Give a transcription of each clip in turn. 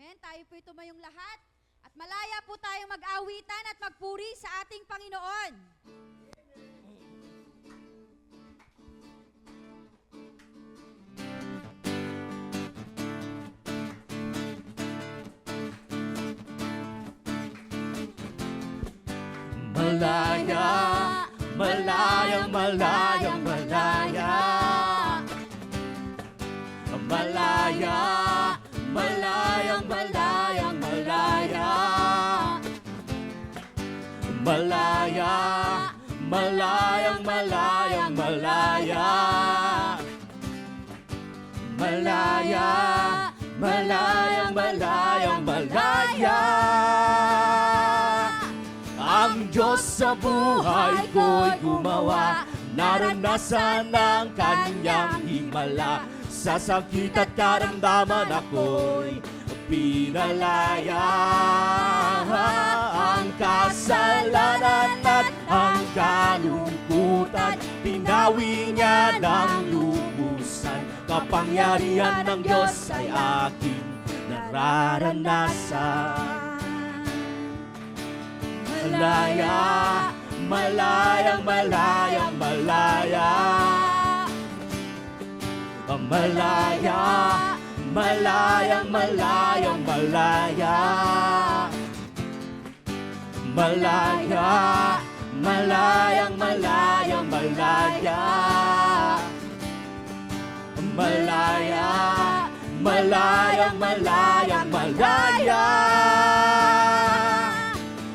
Amen. Tayo po'y tumayong lahat at malaya po tayong mag-awitan at magpuri sa ating Panginoon. Malaya, malayang malayang malaya. Malaya, malayang malayang malaya. Malaya, malayang malayang malaya. Malaya, malayang malayang malaya. Ang Diyos sa buhay ko'y gumawa, naranasan ang kanyang himala. Sa sakit at karamdaman ako'y pinalaya. Ang kasalanan at ang kalungkutan, pinawi niya ng lubusan. Kapangyarihan ng Diyos ay aking nararanasan. Malaya, malayang malayang malaya. Malaya, malayang malayang malaya. Malaya, malayang malayang malaya. Malaya, malayang malayang malaya.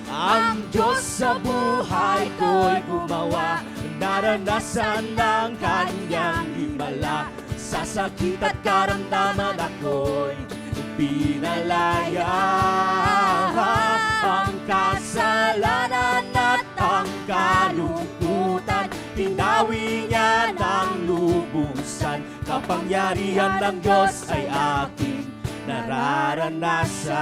Ang Diyos sa buhay ko'y gumawa, naranasan ng kanyang himala. Sa sakit at karamdaman ako'y pinalaya. Ang kasalanan at ang kalungkutan, pinawi niya ng lubusan. Kapangyarihan ng Diyos ay aking nararanasan.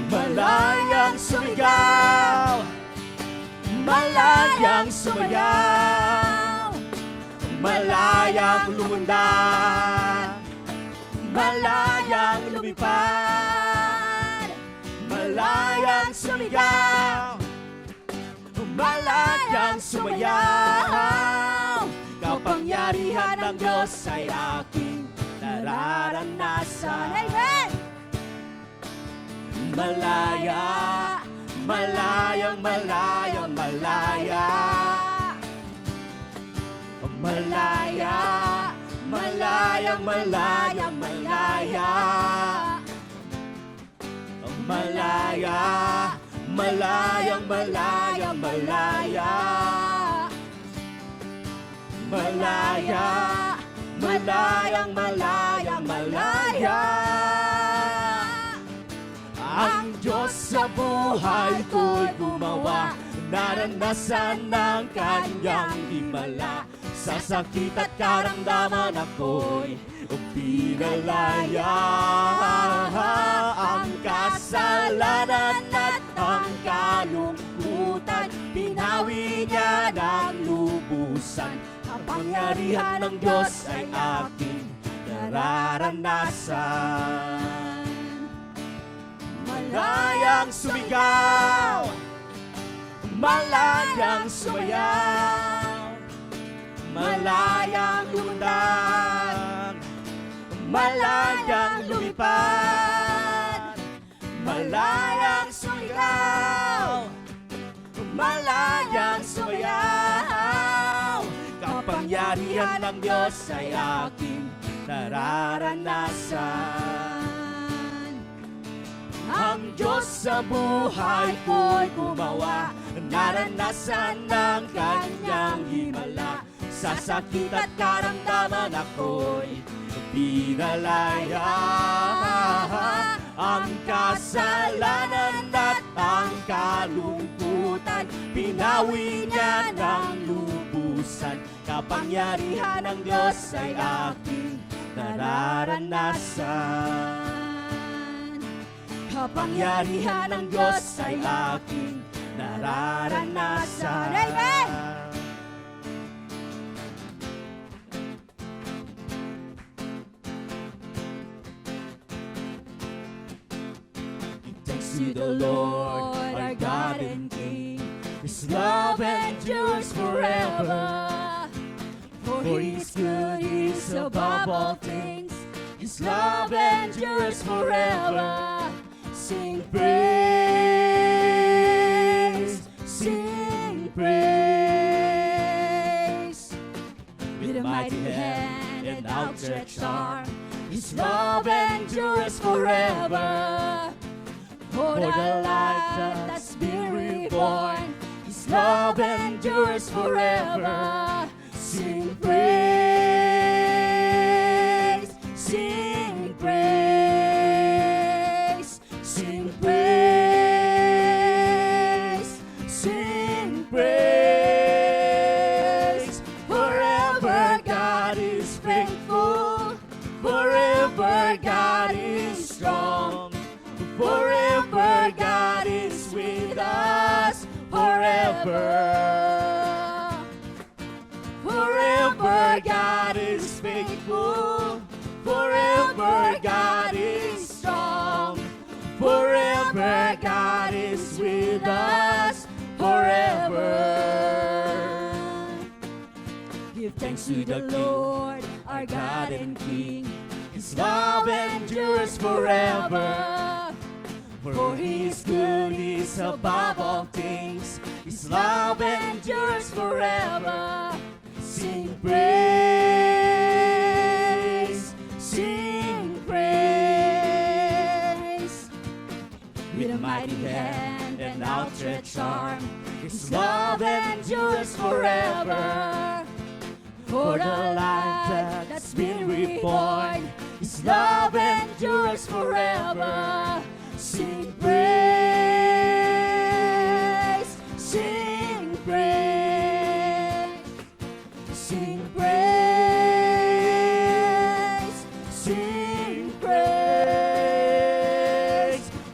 Malayang sumigaw, malayang sumayaw, malayang lumundag, malayang lumipad. Malayang sumigaw, malayang sumayaw. Kapangyarihan ng Diyos ay aking nararanasan. Amen! Malaya, malayang malayang malaya. Malaya, malayang malayang malaya. Malaya, malayang malayang malaya. Malaya, malayang malayang malaya. Ang Diyos sa buhay ko'y gumawa, naranasan ng kanyang himala. Sa sakit at karamdaman ako'y pinalaya. Ang kasalanan at ang kalungkutan, pinawi niya ng lubusan. Kapangyarihan ng Diyos ay aking nararanasan. Malayang sumigaw, malayang sumayaw, malayang lumundag, malayang lumipad. Malayang sumigaw, malayang sumayaw. Kapangyarihan ng Diyos ay aking nararanasan. Ang Diyos sa buhay ko'y gumawa, naranasan ng kanyang himala. Sa sakit at karamdaman ako'y pinalaya. Ang kasalanan at ang kalungkutan, pinawi niya ng lubusan. Kapangyarihan ng Diyos ay aking nararanasan. Kapangyarihan ng Diyos ay aking nararanasan. Amen! thanks to the Lord, our God and King. His love endures forever. For His good is above all things. His love endures forever. Sing praise, sing praise. With a mighty hand and outstretched arm, His love endures forever. For the life that's been reborn, His love endures forever. Sing praise, sing praise, sing praise, sing praise. Forever God is faithful, forever God is strong, forever God is with us, forever. Forever God is faithful, forever God is strong, forever God is with us, forever. Give thanks to the Lord, our God and King. His love endures forever. For His good is above all things. His love endures forever. Sing praise, sing praise. With a mighty hand and outstretched arm, His love endures forever. For the life that's been reborn, His love endures forever. Sing praise, sing praise, sing praise, sing praise.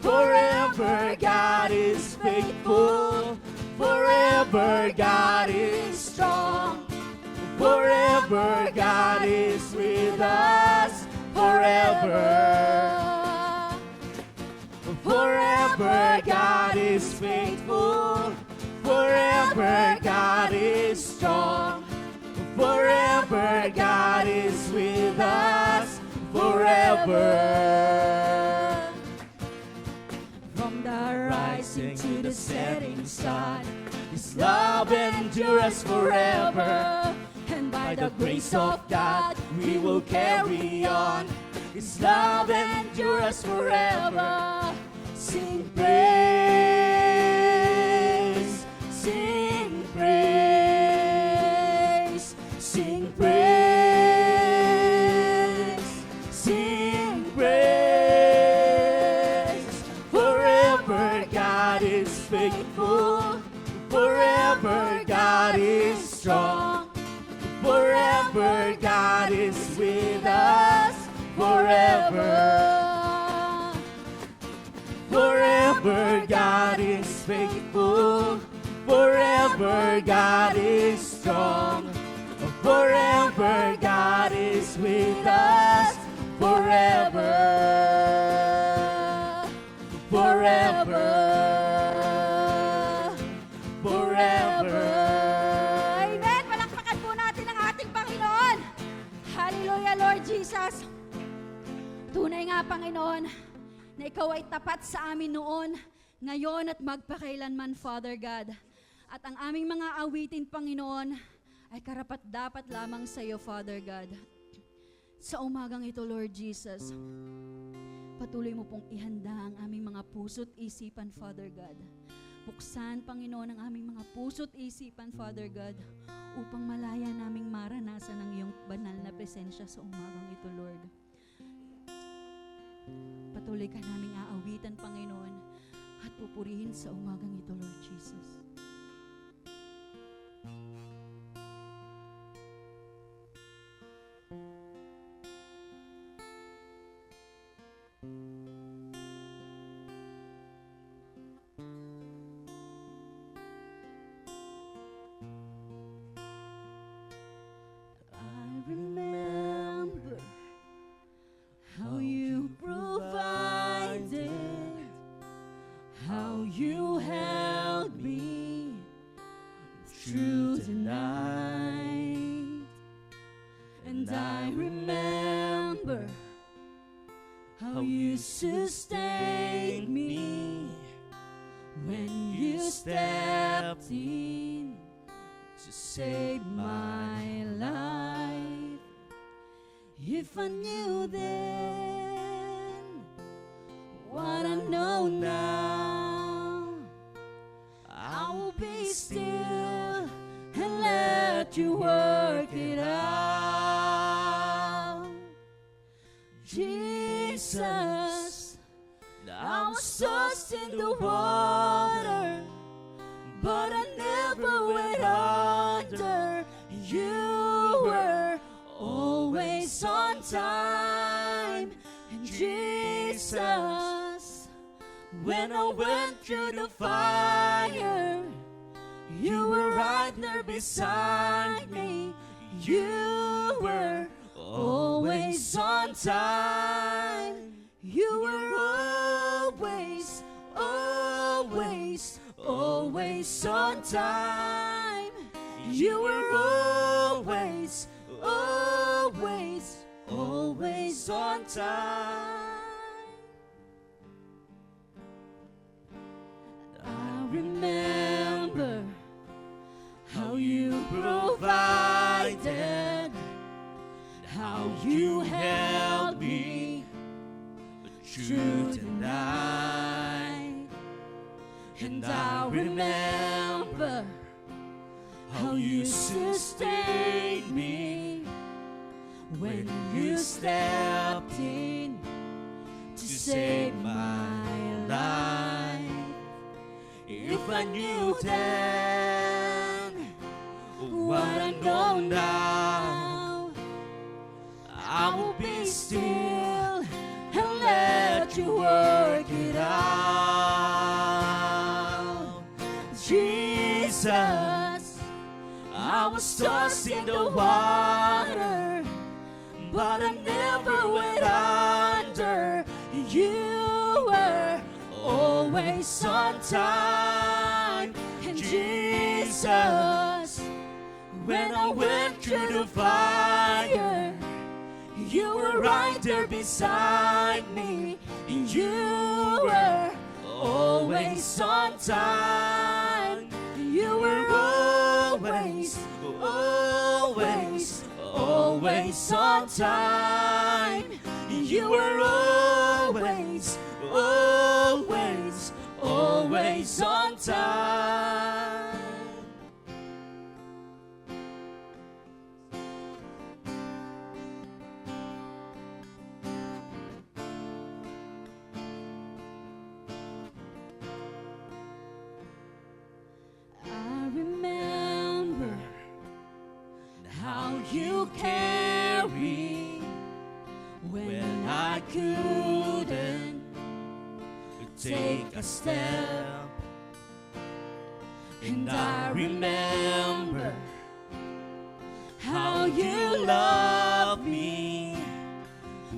Forever God is faithful, forever God is strong, forever God is with us, forever. Forever God is faithful, forever God is strong, forever God is with us, forever. From the rising to the setting sun, His love endures forever. And by the grace of God we will carry on. His love endures forever. Sing praise, sing praise, sing praise, sing praise. Forever God is faithful, forever God is strong, forever God is with us, forever. Forever God is faithful, forever God is strong, forever God is with us, forever. Forever. Forever. Amen! Palakpakan po natin ang ating Panginoon. Hallelujah, Lord Jesus. Tunay nga, Panginoon, na Ikaw ay tapat sa amin noon, ngayon at magpakailanman, Father God. At ang aming mga awitin, Panginoon, ay karapat-dapat lamang sa iyo, Father God. Sa umagang ito, Lord Jesus, patuloy mo pong ihanda ang aming mga puso't isipan, Father God. Buksan, Panginoon, ang aming mga puso't isipan, Father God, upang malaya naming maranasan ang iyong banal na presensya sa umagang ito, Lord. Patuloy ka naming aawitan, Panginoon, at pupurihin sa umagang ito, Lord Jesus. I remember how you provided you sustained me when you stepped in to save my life. If I knew then what I know now, I will be still and let you work it out. Jesus, I was tossed in the water, but I never went under. You were always on time. And Jesus, when I went through the fire, you were right there beside me. You were always on time. You were always, always, always on time. You were always, always, always on time. I remember how you provided, how you held me through the night. And I remember how you sustained me when you stepped in to save my life. If I knew then what I know now, I will be still and let you work it out. Jesus, I was tossed in the water, but I never went under. You were always on time. And Jesus, when I went through the fire, you were right there beside me. You were always on time. You were always, always, always on time. You were always, always, always on time. I remember how you carried when I couldn't take a step. And I remember how you loved me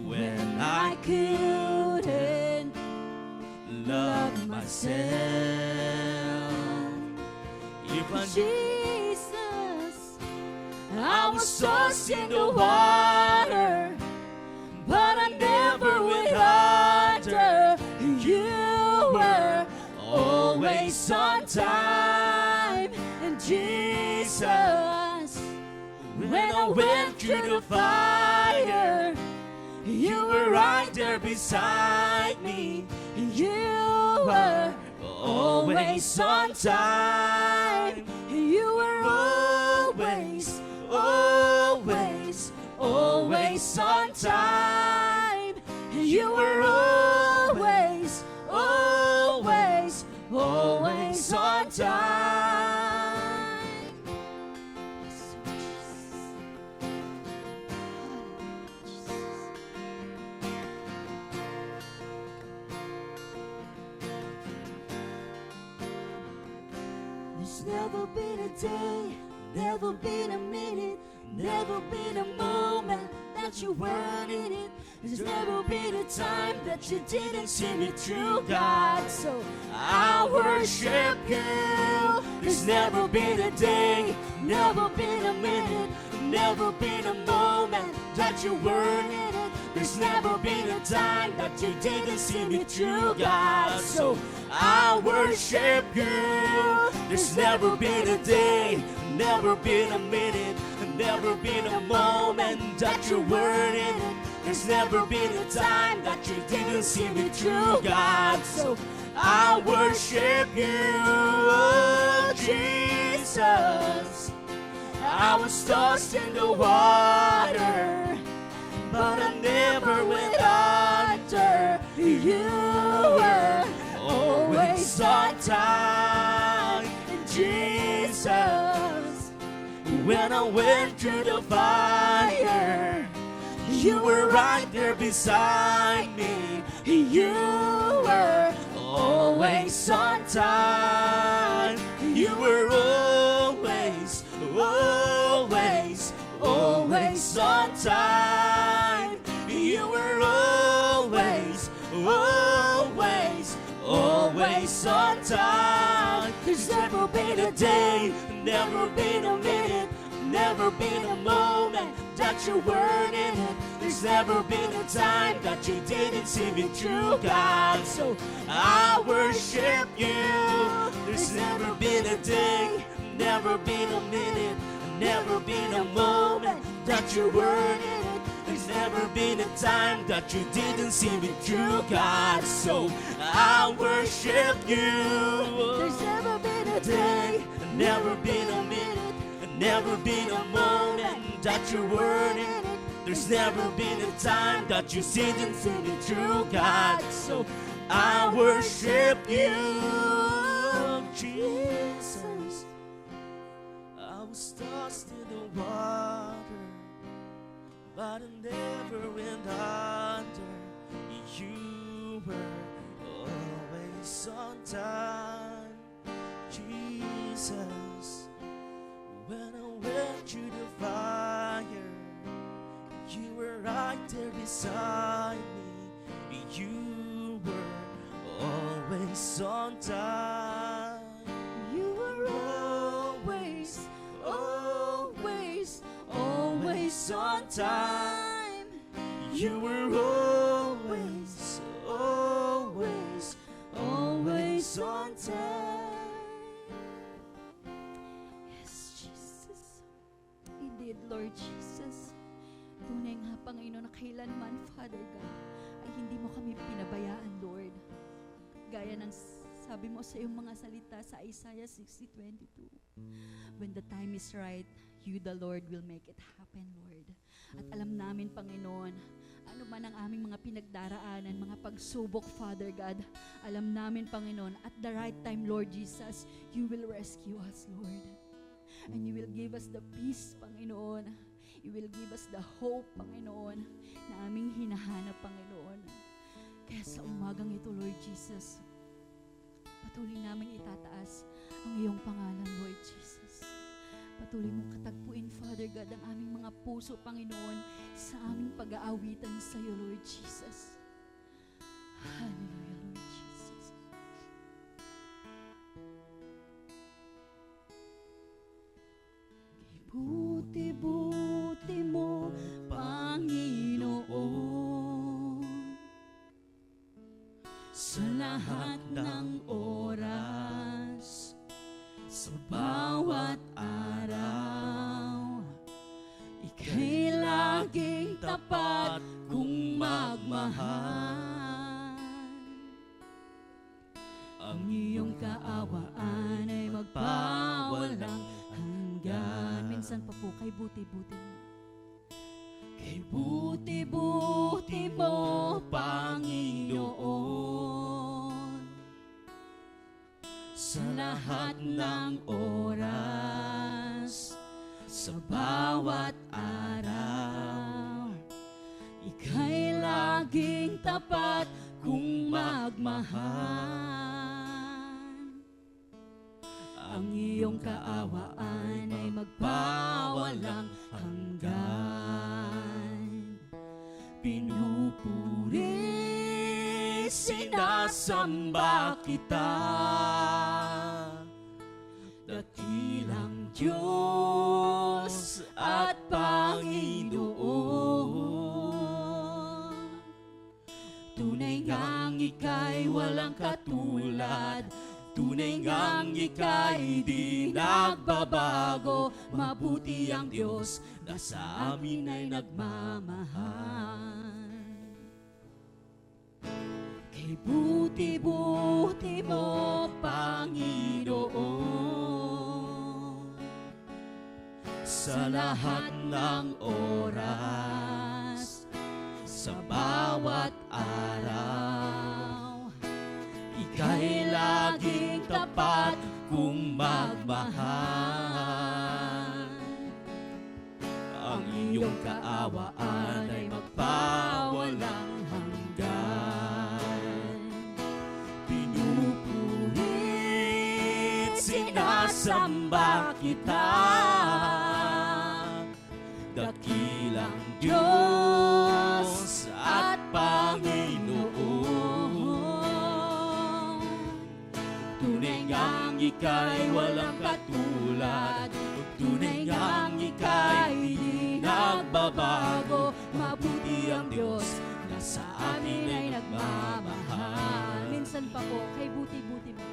when I couldn't love myself. If I Jesus, I was tossed in the water, but I never went under. You were always on time. And Jesus, when I went through the fire, you were right there beside me. You were always on time. You were always, always, always on time. You were always, always, always on time. There's never been a day, never been a minute, never been a moment that you weren't in it. There's never been a time that you didn't see me through, God. So I worship you. There's never been a day, never been a minute, never been a moment that you weren't in it. There's never been a time that you didn't see me through, God. So I worship you. There's never been a day, never been a minute, never been a moment that you weren't in it. There's never been a time that you didn't see me through, God. So I worship you, oh, Jesus. I was tossed in the water, but I never went under. You were always on time, Jesus. When I went through the fire, you were right there beside me. You were always on time. You were always, always, always on time. You were always, always, always on time. There's never been a day, never been a minute, never been a moment that you weren't in it. There's never been a time that you didn't see me through, God. So I worship you. There's never been a day, never been a minute, never been a moment that you weren't in it. There's never been a time that you didn't see me through, God. So I worship you. There's never been a day, never been a minute, never been a moment that you weren't in it. There's never been a time that you didn't see me through, God. So I worship you, Jesus. I was tossed in the water, but I never went under. You were always on time, Jesus. When I went through the fire, you were right there beside me. You were always on time. you were always, always, always on time. You were always, always, always on time. Yes, Jesus. Indeed, Lord Jesus. Tunay nga, Panginoon, na kailanman, Father God, ay hindi mo kami pinabayaan, Lord. Gaya ng sabi mo sa iyong mga salita sa Isaiah 60:22. When the time is right, you, the Lord, will make it happen, Lord. At alam namin, Panginoon, ano man ang aming mga pinagdaraanan, mga pagsubok, Father God, alam namin, Panginoon, at the right time, Lord Jesus, you will rescue us, Lord. And you will give us the peace, Panginoon. You will give us the hope, Panginoon, na aming hinahanap, Panginoon. Kaya sa umagang ito, Lord Jesus, patuloy namin itataas ang iyong pangalan, Lord Jesus. Patuloy mong katagpuin, Father God, ang aming mga puso, Panginoon, sa aming pag-aawitan sa iyo, Lord Jesus. Hallelujah, Lord Jesus. Buti-buti mo, Panginoon, sa lahat ng oras, sa bawat araw, ika'y laging tapat kung magmahal. Ang iyong kaawaan ay magpawalang hanggan. Minsan pa po, kay buti-buti mo. Kay buti-buti mo, Panginoon, sa lahat ng oras, sa bawat araw, ika'y laging tapat kung magmahal. Ang iyong kaawaan ay magpawalang hanggan. Pinupuri, sinasamba kita, dakilang Diyos at Panginoon. ngang ika'y walang katulad. Tunay ngang ika'y di nagbabago. Mabuti ang Diyos na sa amin ay nagmamahal. Kay buti-buti mo, Panginoon, sa lahat ng oras, sa bawat araw, ika'y laging tapat kung magmahal. Ang iyong kaawaan ay magpawalang hanggan. Pinupurit, sinasamba kita, dakilang Diyos at Panginoon. Tunay ngang ika'y walang katulad. Tunay ngang ika'y di nagbabago. Mabuti ang Diyos na sa amin ay nagmamahal. Minsan pa po, kay buti-buti mo.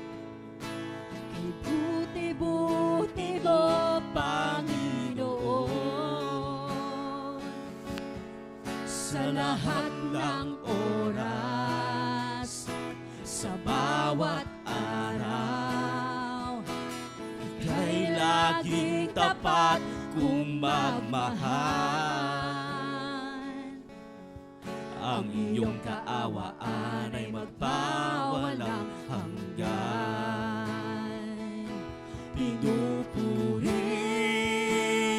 Kay buti-buti mo, Panginoon, sa lahat ng oras, sa bawat araw, ika'y laging tapat kung magmahal. Ang iyong kaawaan ay magpawalang hanggan. Pinupuri,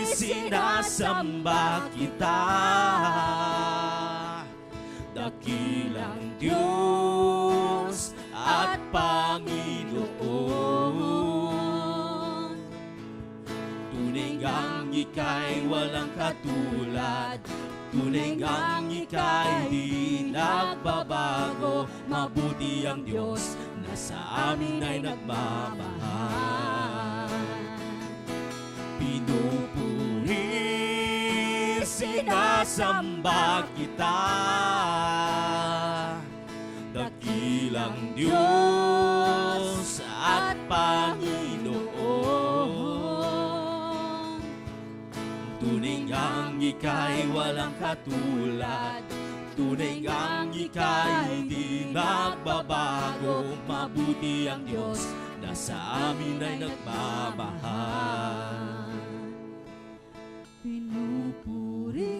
sinasamba kita, dakilang Diyos at Panginoon. Tunay ngang ika'y walang katulad. Tunay ngang ika'y di nagbabago. Mabuti ang Diyos na sa amin ay nagmamahal. Pinupuri, sinasamba kita, dakilang Diyos at Panginoon. Tunay ngang ika'y walang katulad. Tunay ngang ika'y di nagbabago. Mabuti ang Diyos na sa amin ay nagmamahal. Pinupuri,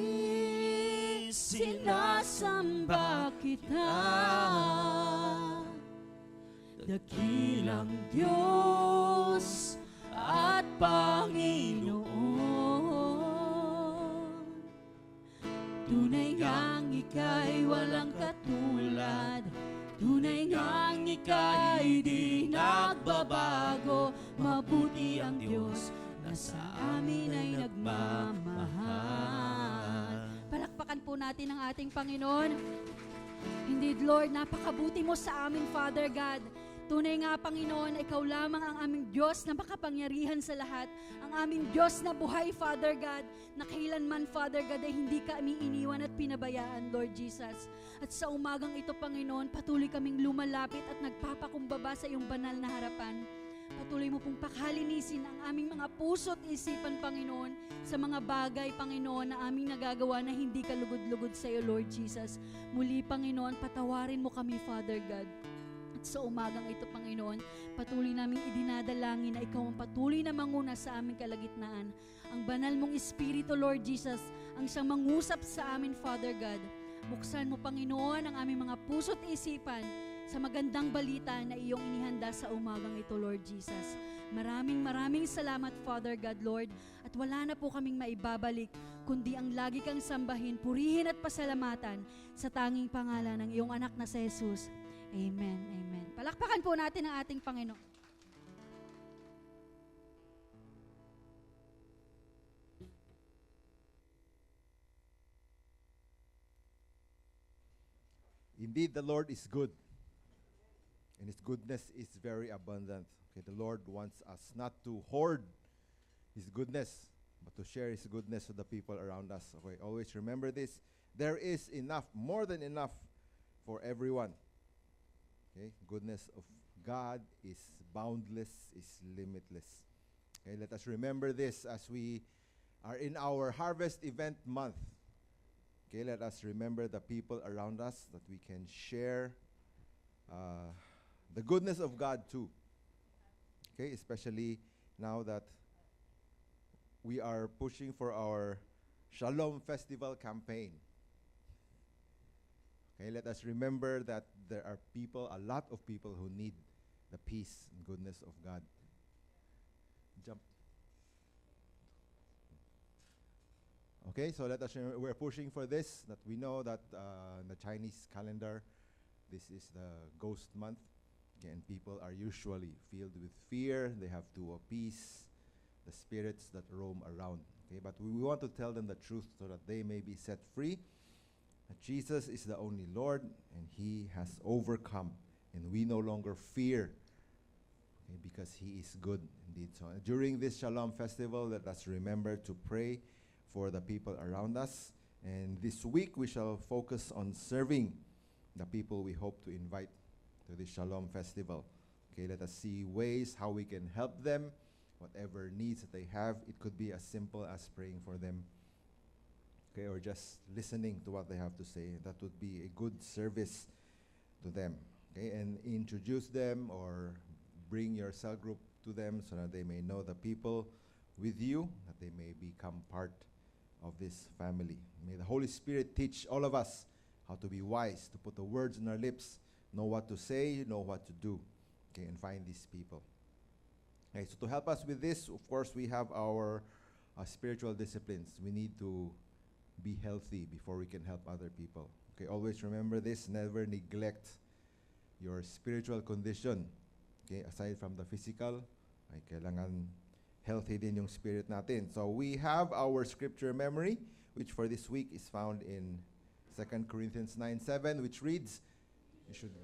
sinasamba kita, Dakilang Diyos at Panginoon. Tunay ngang ika'y walang katulad. Tunay ngang ika'y di nagbabago. Mabuti ang Diyos na sa amin ay nagmamahal. palakpakan po natin ang ating Panginoon. Indeed, Lord, napakabuti mo sa amin, Father God. Tunay nga, Panginoon, ikaw lamang ang aming Diyos na makapangyarihan sa lahat. Ang aming Diyos na buhay, Father God, na kailanman, Father God, ay hindi kami iniwan at pinabayaan, Lord Jesus. At sa umagang ito, Panginoon, patuloy kaming lumalapit at nagpapakumbaba sa iyong banal na harapan. Patuloy mo pong pakalinisin ang aming mga puso't isipan, Panginoon, sa mga bagay, Panginoon, na aming nagagawa na hindi kalugod-lugod sa iyo, Lord Jesus. Muli, Panginoon, patawarin mo kami, Father God. At sa umagang ito, Panginoon, patuloy namin idinadalangin na ikaw ang patuloy na manguna sa aming kalagitnaan. Ang banal mong Espiritu, Lord Jesus, ang siyang mangusap sa amin, Father God. Buksan mo, Panginoon, ang aming mga puso't isipan sa magandang balita na iyong inihanda sa umagang ito, Lord Jesus. Maraming salamat, Father God, Lord. At wala na po kaming maibabalik, kundi ang lagi kang sambahin, purihin at pasalamatan sa tanging pangalan ng iyong anak na si Jesus. Amen, amen. Palakpakan po natin ang ating Panginoon. Indeed, the Lord is good, and His goodness is very abundant. Okay, the Lord wants us not to hoard His goodness, but to share His goodness to the people around us. Okay, always remember this. There is enough, more than enough, for everyone. Okay, goodness of God is boundless, is limitless. Okay, let us remember this as we are in our harvest event month. Okay, let us remember the people around us that we can share the goodness of God too. Okay, especially now that we are pushing for our Shalom Festival campaign. Okay, let us remember that there are people, a lot of people who need the peace and goodness of God. Jump. Okay, so let us remember, we're pushing for this, that we know that in the Chinese calendar, this is the ghost month. Okay, and people are usually filled with fear. They have to appease the spirits that roam around. Okay, but we want to tell them the truth so that they may be set free. That Jesus is the only Lord, and He has overcome, and we no longer fear, okay, because He is good indeed. So during this Shalom Festival, let us remember to pray for the people around us. And this week we shall focus on serving the people we hope to invite to this Shalom Festival. Okay, let us see ways how we can help them, whatever needs that they have. It could be as simple as praying for them, okay, or just listening to what they have to say. That would be a good service to them. Okay, and introduce them or bring your cell group to them so that they may know the people with you, that they may become part of this family. May the Holy Spirit teach all of us how to be wise, to put the words in our lips, know what to say, know what to do, okay, and find these people. Okay, so to help us with this, of course, we have our spiritual disciplines. We need to be healthy before we can help other people. Okay, always remember this, never neglect your spiritual condition. Okay, aside from the physical, ay kailangan healthy din yung spirit natin. So we have our scripture memory, which for this week is found in 2 Corinthians 9:7, which reads, "You should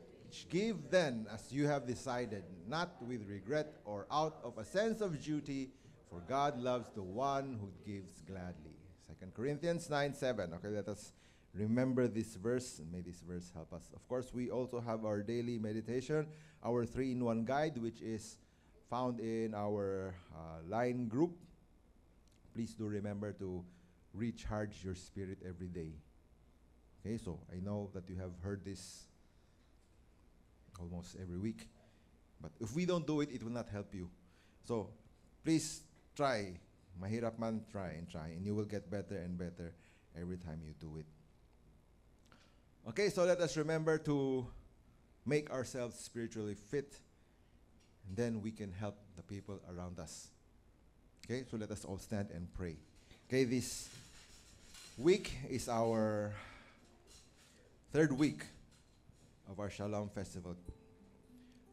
give then as you have decided, not with regret or out of a sense of duty, for God loves the one who gives gladly." 2 Corinthians 9:7. Okay, let us remember this verse, and may this verse help us. Of course, we also have our daily meditation, our 3-in-1 guide, which is found in our line group. Please do remember to recharge your spirit every day. Okay, so I know that you have heard this almost every week, but if we don't do it, it will not help you. So please try. Mahirap man, try, and you will get better and better every time you do it. Okay, so let us remember to make ourselves spiritually fit, and then we can help the people around us. Okay, so let us all stand and pray. Okay, this week is our third week of our Shalom Festival.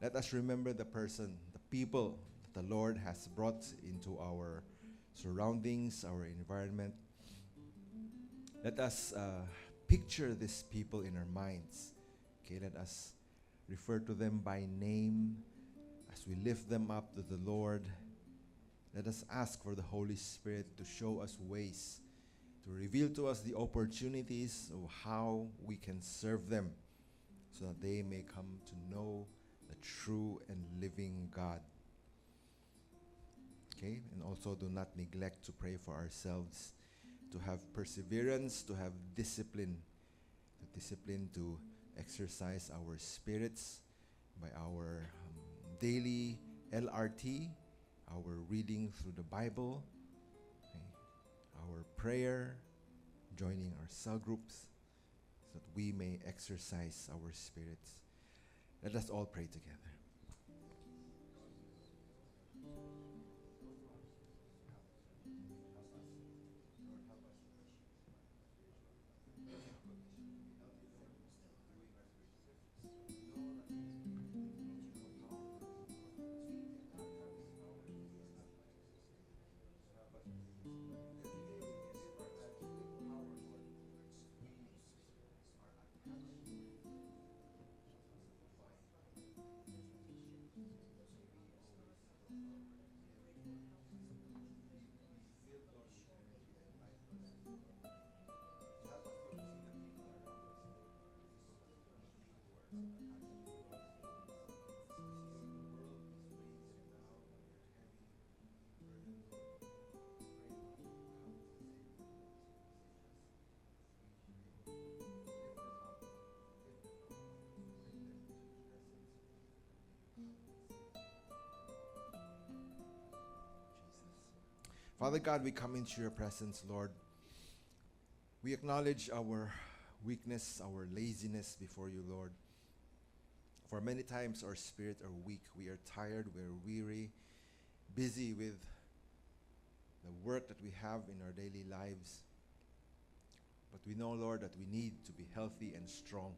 Let us remember the person, the people that the Lord has brought into our surroundings, our environment. Let us picture these people in our minds. Okay, let us refer to them by name as we lift them up to the Lord. Let us ask for the Holy Spirit to show us ways, to reveal to us the opportunities of how we can serve them, so that they may come to know the true and living God. Okay, and also do not neglect to pray for ourselves, to have perseverance, to have discipline, to exercise our spirits by our daily LRT, our reading through the Bible, okay, our prayer, joining our cell groups, so that we may exercise our spirits. Let us all pray together. Father God, we come into your presence, Lord. We acknowledge our weakness, our laziness before you, Lord. For many times our spirit are weak. We are tired, we are weary, busy with the work that we have in our daily lives. But we know, Lord, that we need to be healthy and strong,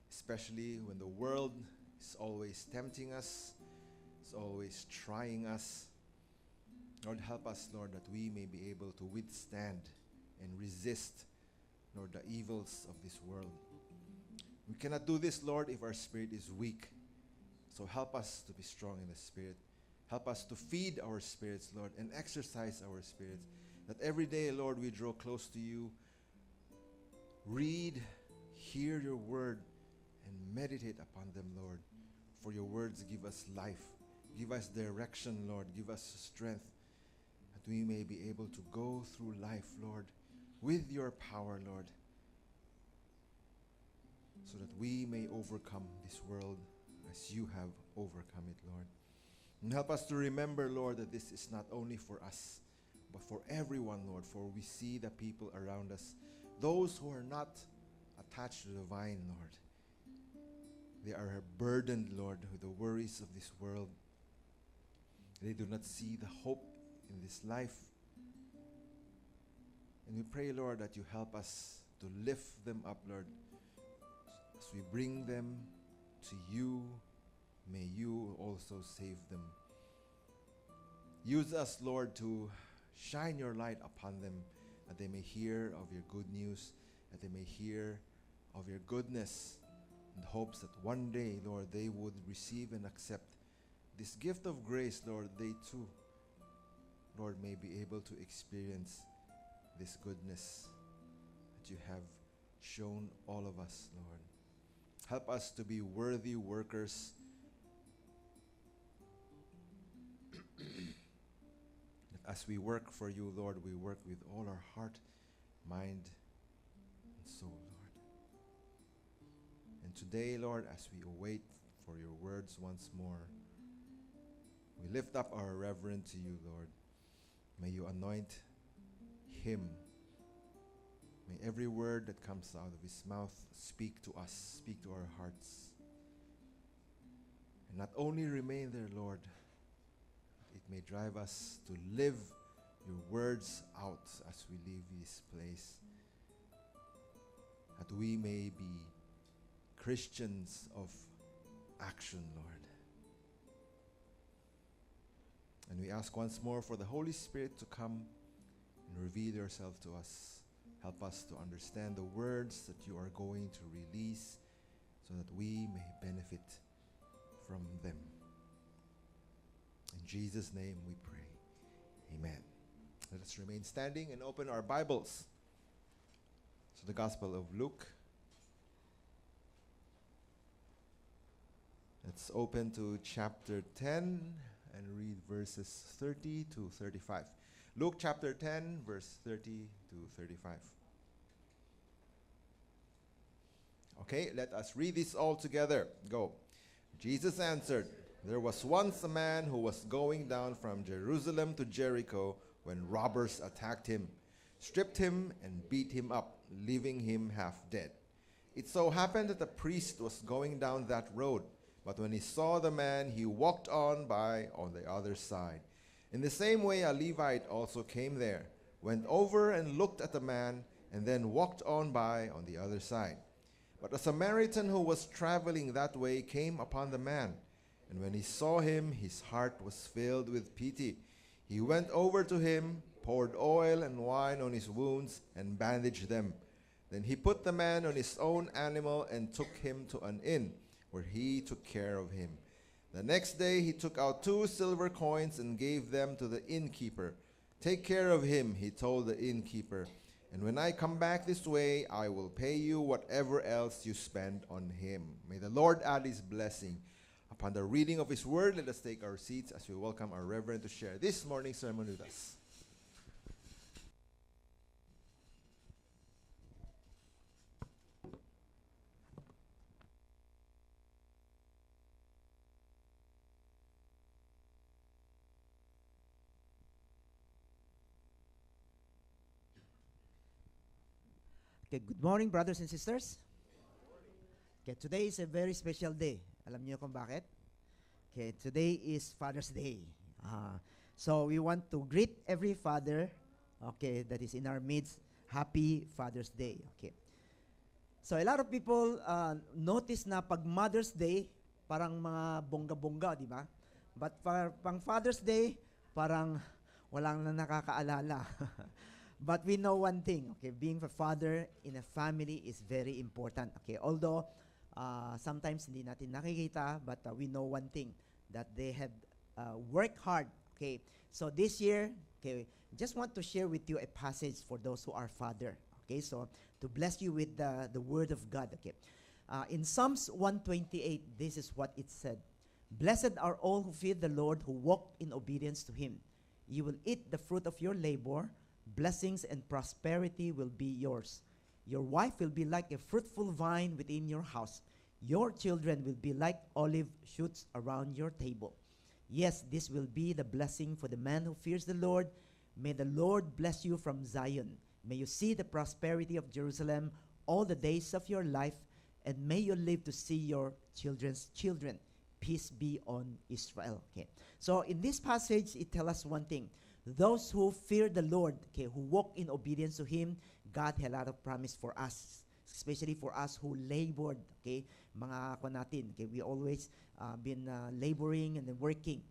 especially when the world is always tempting us, is always trying us. Lord, help us, Lord, that we may be able to withstand and resist, Lord, the evils of this world. We cannot do this, Lord, if our spirit is weak. So help us to be strong in the spirit. Help us to feed our spirits, Lord, and exercise our spirits. That every day, Lord, we draw close to you, read, hear your word, and meditate upon them, Lord. For your words give us life. Give us direction, Lord. Give us strength. That we may be able to go through life, Lord, with your power, Lord. So that we may overcome this world as you have overcome it, Lord. And help us to remember, Lord, that this is not only for us, but for everyone, Lord. For we see the people around us, those who are not attached to the vine, Lord. They are burdened, Lord, with the worries of this world. They do not see the hope in this life. And we pray, Lord, that you help us to lift them up, Lord. As we bring them to you, may you also save them. Use us, Lord, to shine your light upon them, that they may hear of your good news, that they may hear of your goodness, in hopes that one day, Lord, they would receive and accept this gift of grace, Lord. They too, Lord, may be able to experience this goodness that you have shown all of us, Lord. Help us to be worthy workers that as we work for you, Lord, we work with all our heart, mind, and soul, Lord. And today, Lord, as we await for your words once more, we lift up our reverend to you, Lord. May you anoint him. May every word that comes out of his mouth speak to us, speak to our hearts. And not only remain there, Lord, it may drive us to live your words out as we leave this place. That we may be Christians of action, Lord. And we ask once more for the Holy Spirit to come and reveal yourself to us. Help us to understand the words that you are going to release so that we may benefit from them. In Jesus' name we pray. Amen. Let us remain standing and open our Bibles to the Gospel of Luke. Let's open to chapter 10 and read verses 30 to 35. Luke chapter 10, verse 30 to 35. Okay, let us read this all together. Go. Jesus answered, "There was once a man who was going down from Jerusalem to Jericho when robbers attacked him, stripped him, and beat him up, leaving him half dead. It so happened that the priest was going down that road, but when he saw the man, he walked on by on the other side. In the same way, a Levite also came there, went over and looked at the man, and then walked on by on the other side. But a Samaritan who was traveling that way came upon the man, and when he saw him, his heart was filled with pity. He went over to him, poured oil and wine on his wounds, and bandaged them. Then he put the man on his own animal and took him to an inn, where he took care of him. The next day he took out 2 silver coins and gave them to the innkeeper. 'Take care of him,' he told the innkeeper, 'and when I come back this way, I will pay you whatever else you spend on him.'" May the Lord add his blessing upon the reading of his word. Let us take our seats as we welcome our Reverend to share this morning's sermon with us. Okay, good morning, brothers and sisters. Okay, today is a very special day. Alam niyo kung bakit? Okay, today is Father's Day. So we want to greet every father, okay, that is in our midst. Happy Father's Day. Okay. So a lot of people notice na pag Mother's Day, parang mga bongga-bongga, di ba? But pang Father's Day, parang walang na nakakaalala. But we know one thing, okay, being a father in a family is very important. Okay, although sometimes hindi natin nakikita, but we know one thing, that they have worked hard. Okay, so this year, okay, just want to share with you a passage for those who are father. Okay, so to bless you with the word of God. Okay, in Psalms 128, this is what it said: "Blessed are all who fear the Lord, who walk in obedience to Him. You will eat the fruit of your labor. Blessings and prosperity will be yours. Your wife will be like a fruitful vine within your house. Your children will be like olive shoots around your table. Yes, this will be the blessing for the man who fears the Lord. May the Lord bless you from Zion. May you see the prosperity of Jerusalem all the days of your life, and may you live to see your children's children. Peace be on Israel." Okay. So in this passage, it tells us one thing. Those who fear the Lord, okay, who walk in obedience to Him, God has a lot of promise for us, especially for us who labored, okay, mga ako natin, okay, we always been laboring and then working.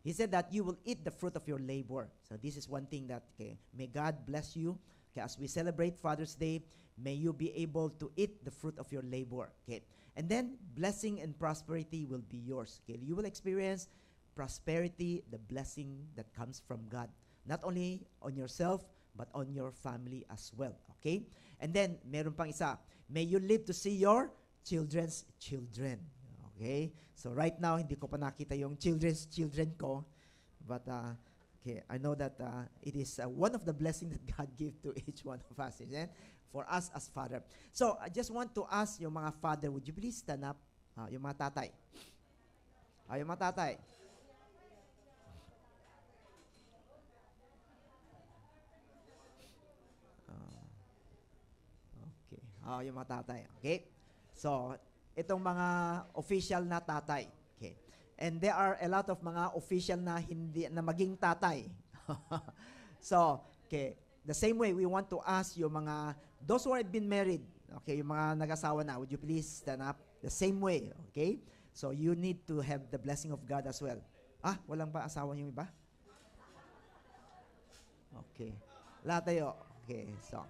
He said that you will eat the fruit of your labor. So this is one thing that, okay, may God bless you. Okay, as we celebrate Father's Day, may you be able to eat the fruit of your labor. Okay, and then blessing and prosperity will be yours. Okay, you will experience prosperity, the blessing that comes from God, not only on yourself but on your family as well. Okay, and then meron pang isa, may you live to see your children's children. Okay, so right now hindi ko pa nakita yung children's children ko, but okay, I know that it is one of the blessings that God give to each one of us, isn't it? For us as father. So I just want to ask yung mga father, would you please stand up? Yung mga tatay. Yung mga tatay. Okay. Yung mga tatay. Okay. So, itong mga official na tatay. Okay. And there are a lot of mga official na hindi na maging tatay. So, okay. The same way, we want to ask yung mga, those who have been married, okay, yung mga nag-asawa na, would you please stand up? The same way, okay? So, you need to have the blessing of God as well. Walang ba asawa yung iba? Okay. Lahat tayo. Okay, so.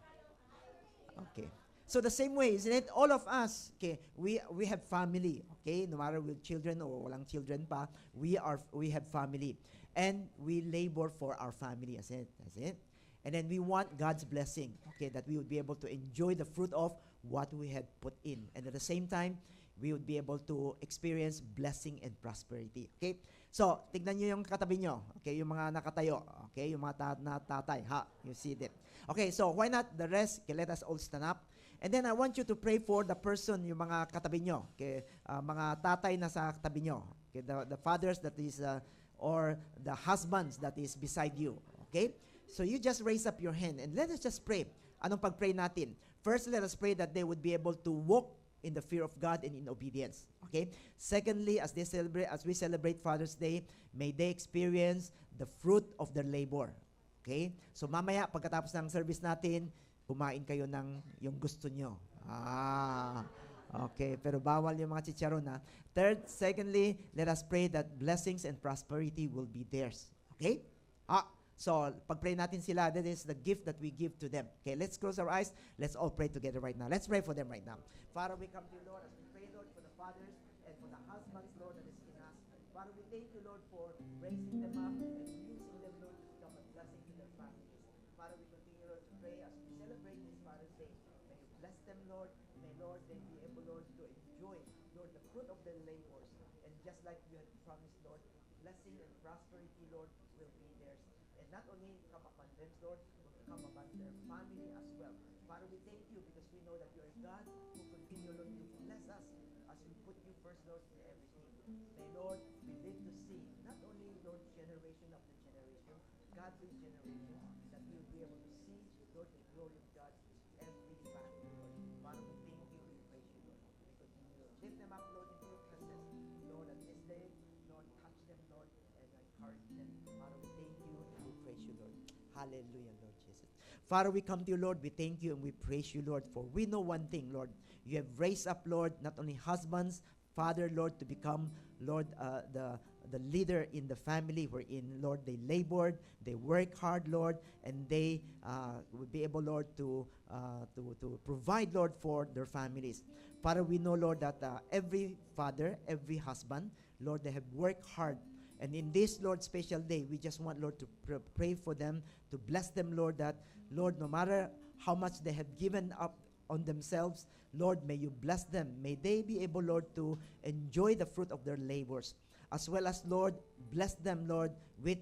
Okay. So, the same way, isn't it? All of us, okay, we have family, okay? No matter with children or walang children pa, we have family. And we labor for our family, isn't it? That's it. And then we want God's blessing, okay, that we would be able to enjoy the fruit of what we had put in. And at the same time, we would be able to experience blessing and prosperity. Okay? So, tignan nyo yung katabi nyo. Okay? Yung mga nakatayo. Okay? Yung mga tatay. You see them. Okay, so why not the rest? Okay, let us all stand up. And then I want you to pray for the person, yung mga katabi nyo. Okay? Mga tatay na sa katabi nyo. Okay? The fathers that is, or the husbands that is beside you. Okay? So you just raise up your hand and let us just pray. Anong pag-pray natin? First, let us pray that they would be able to walk in the fear of God and in obedience. Okay? Secondly, as we celebrate Father's Day, may they experience the fruit of their labor. Okay? So mamaya, pagkatapos ng service natin, kumain kayo ng yung gusto nyo. Okay. Pero bawal yung mga chicharon na. Secondly, let us pray that blessings and prosperity will be theirs. Okay? So, pag-pray natin sila, that is the gift that we give to them. Okay, let's close our eyes. Let's all pray together right now. Let's pray for them right now. Father, we come to you, Lord, as we pray, Lord, for the fathers and for the husbands, Lord, that is in us. Father, we thank you, Lord, for raising them up and using them, Lord, to become a blessing to their families. Father, we continue, Lord, to pray as we celebrate this Father's Day. May you bless them, Lord. May, Lord, they be able, Lord, to enjoy, Lord, the fruit of their labors. And just like you had promised, Lord, blessing and prosperity, Lord, will be theirs. And not only come upon them, Lord, but come upon their family as well. Father, we thank you because we know that you are God who continue, Lord, to bless us as we put you first, Lord, in everything. May, Lord, we live to see not only, Lord, generation after generation, godly generation, that we will be able to see, Lord, the glory of God every family, Lord. Hallelujah, Lord Jesus. Father, we come to you, Lord. We thank you and we praise you, Lord, for we know one thing, Lord. You have raised up, Lord, not only husbands, Father, Lord, to become, Lord, the leader in the family wherein, Lord, they labored, they work hard, Lord, and they will be able, Lord, to provide, Lord, for their families. Father, we know, Lord, that every father, every husband, Lord, they have worked hard. And in this, Lord, special day, we just want, Lord, to pray for them, to bless them, Lord, that, Lord, no matter how much they have given up on themselves, Lord, may you bless them. May they be able, Lord, to enjoy the fruit of their labors. As well as, Lord, bless them, Lord, with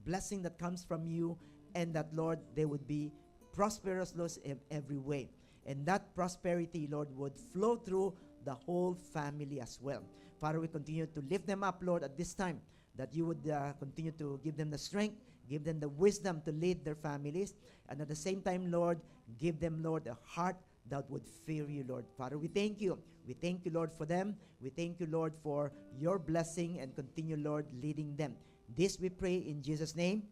blessing that comes from you, and that, Lord, they would be prosperous, Lord, in every way. And that prosperity, Lord, would flow through the whole family as well. Father, we continue to lift them up, Lord, at this time, that you would continue to give them the strength, give them the wisdom to lead their families, and at the same time, Lord, give them, Lord, a heart that would fear you, Lord. Father, we thank you. We thank you, Lord, for them. We thank you, Lord, for your blessing, and continue, Lord, leading them. This we pray in Jesus' name.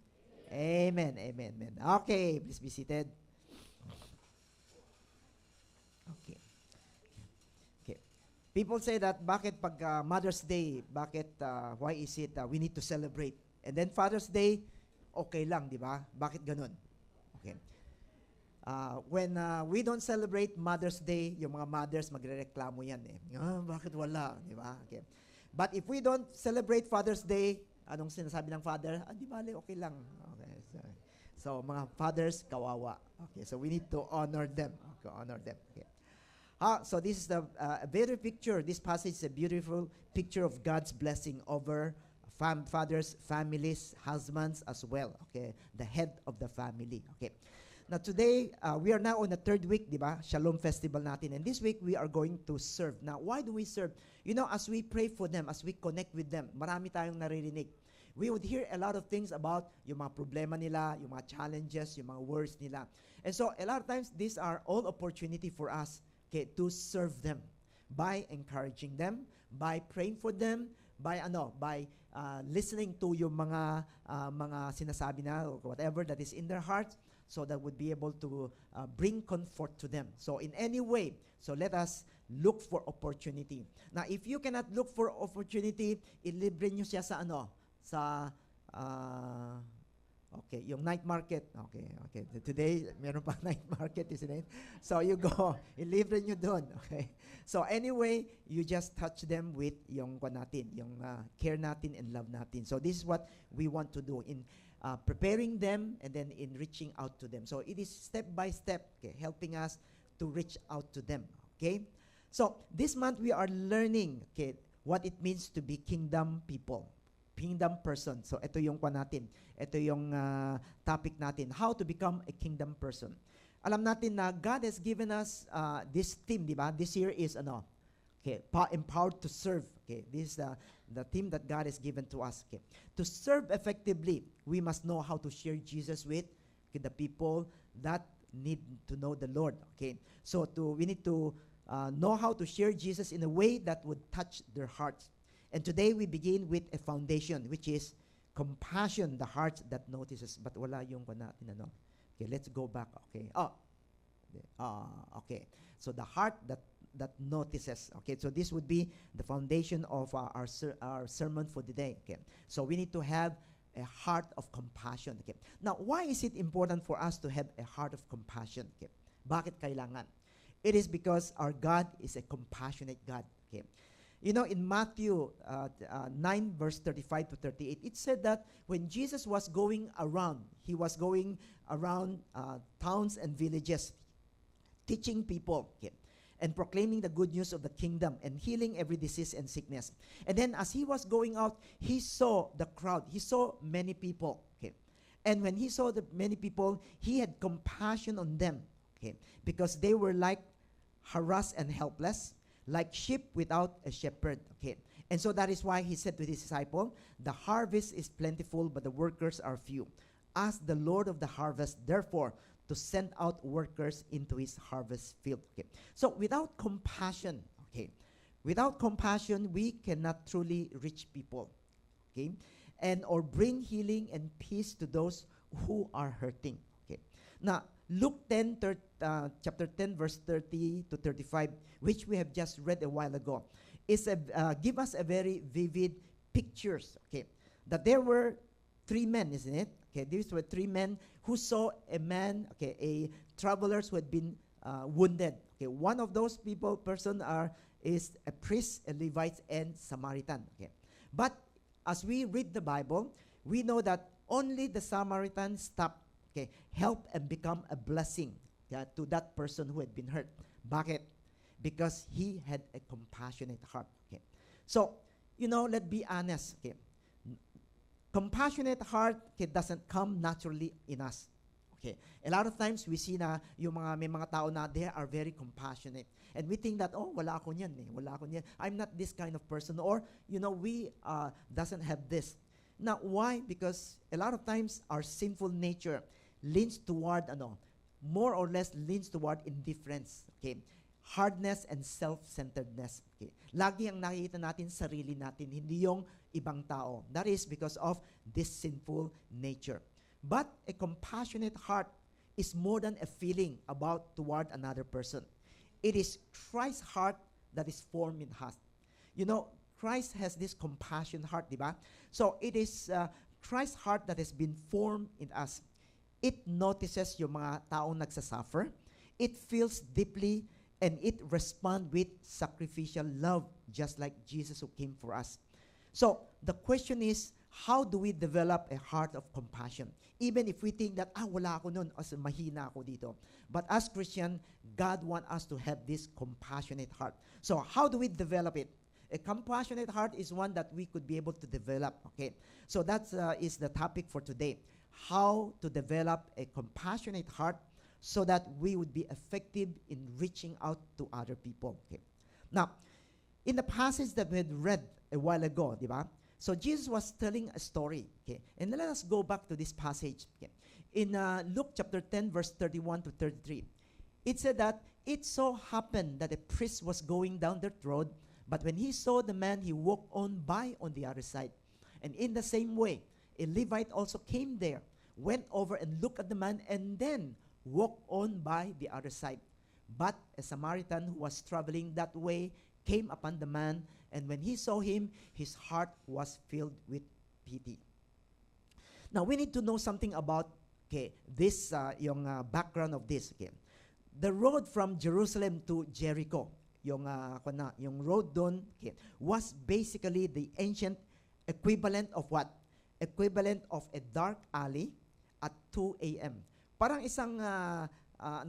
Amen. Amen. Amen. Okay, please be seated. Okay. Okay. People say that bakit pag Mother's Day, why is it we need to celebrate? And then Father's Day, okay lang, di ba? Bakit ganun? Okay. When we don't celebrate Mother's Day, yung mga mothers magrereklamo yan eh. Bakit wala? Di ba? Okay. But if we don't celebrate Father's Day, anong sinasabi ng father? Di bale, okay lang. Okay. So mga fathers, kawawa. Okay. So we need to honor them. Okay, honor them. Okay. So this is a beautiful picture. This passage is a beautiful picture of God's blessing over fathers, families, husbands as well. Okay. The head of the family. Okay. Now today, we are now on the third week, di ba? Shalom Festival natin. And this week, we are going to serve. Now, why do we serve? You know, as we pray for them, as we connect with them, marami tayong naririnig. We would hear a lot of things about yung mga problema nila, yung mga challenges, yung mga worries nila. And so, a lot of times, these are all opportunity for us, okay, to serve them by encouraging them, by praying for them, by listening to yung mga sinasabi na, whatever that is in their hearts, so that would be able to bring comfort to them. So in any way, so let us look for opportunity. Now, if you cannot look for opportunity, ilibre nyo siya okay, yung night market. Okay. Today, meron pa night market, isn't it? So you go, ilibre nyo dun. Okay. So anyway, you just touch them with yung care natin and love natin. So this is what we want to do in preparing them and then in reaching out to them. So it is step by step, okay, helping us to reach out to them. Okay? So this month we are learning, okay, what it means to be kingdom people, kingdom person. So ito yung natin. Ito yung topic natin, how to become a kingdom person. Alam natin na God has given us this theme, di ba? This year is okay, empowered to serve. Okay, this is the theme that God has given to us. Okay, to serve effectively, we must know how to share Jesus with the people that need to know the Lord. Okay, so we need to know how to share Jesus in a way that would touch their hearts. And today we begin with a foundation, which is compassion, the heart that notices. But wala yung natin Okay, let's go back. Okay. Okay. So the heart that notices. Okay, so this would be the foundation of our sermon for today. Okay, so we need to have a heart of compassion. Okay, now why is it important for us to have a heart of compassion? Okay, bakit kailangan? It is because our God is a compassionate God. Okay, you know, in Matthew 9 verse 35 to 38, it said that when Jesus was going around, he was going around towns and villages, teaching people. Okay, and proclaiming the good news of the kingdom and healing every disease and sickness. And then as he was going out, he saw the crowd. He saw many people. Okay. And when he saw the many people, he had compassion on them. Okay. Because they were like harassed and helpless, like sheep without a shepherd. Okay. And so that is why he said to his disciple, the harvest is plentiful, but the workers are few. Ask the Lord of the harvest, therefore, to send out workers into his harvest field. Okay. So without compassion, we cannot truly reach people. Okay. And or bring healing and peace to those who are hurting. Okay. Now, Luke 10, chapter 10, verse 30 to 35, which we have just read a while ago, is give us a very vivid pictures. Okay, that there were three men, isn't it? Okay, these were three men who saw a man, okay, a travelers who had been wounded. Okay, one of those person is a priest, a Levite, and Samaritan. Okay, but as we read the Bible, we know that only the Samaritan stopped, okay, help and become a blessing, to that person who had been hurt. Bakit? Because he had a compassionate heart. Okay, so let's be honest. Okay, compassionate heart, okay, doesn't come naturally in us. Okay, a lot of times we see na may mga tao na they are very compassionate, and we think that, oh, wala ako niyan, wala ako niyan. I'm not this kind of person, or we doesn't have this. Now, why? Because a lot of times our sinful nature leans toward more or less leans toward indifference. Okay, hardness and self-centeredness. Okay, lagi ang nakikita natin sarili natin, hindi yung ibang tao. That is because of this sinful nature. But a compassionate heart is more than a feeling toward another person. It is Christ's heart that is formed in us. Christ has this compassion heart, diba? So it is Christ's heart that has been formed in us. It notices yung mga taong nagsasuffer. It feels deeply, and it responds with sacrificial love, just like Jesus who came for us. So the question is, how do we develop a heart of compassion? Even if we think that, wala ako nun, as mahina ako dito. But as Christian, God wants us to have this compassionate heart. So how do we develop it? A compassionate heart is one that we could be able to develop. Okay, so that is the topic for today. How to develop a compassionate heart so that we would be effective in reaching out to other people. Okay. Now, in the passage that we had read a while ago, diba? So Jesus was telling a story. Okay, and let us go back to this passage. Okay. In Luke chapter 10, verse 31 to 33, it said that it so happened that a priest was going down that road, but when he saw the man, he walked on by on the other side. And in the same way, a Levite also came there, went over and looked at the man, and then walked on by the other side. But a Samaritan who was traveling that way came upon the man, and when he saw him, his heart was filled with pity. Now, we need to know something about this, yung background of this. Okay. The road from Jerusalem to Jericho, yung road doon, was basically the ancient equivalent of what? Equivalent of a dark alley at 2 a.m. Parang isang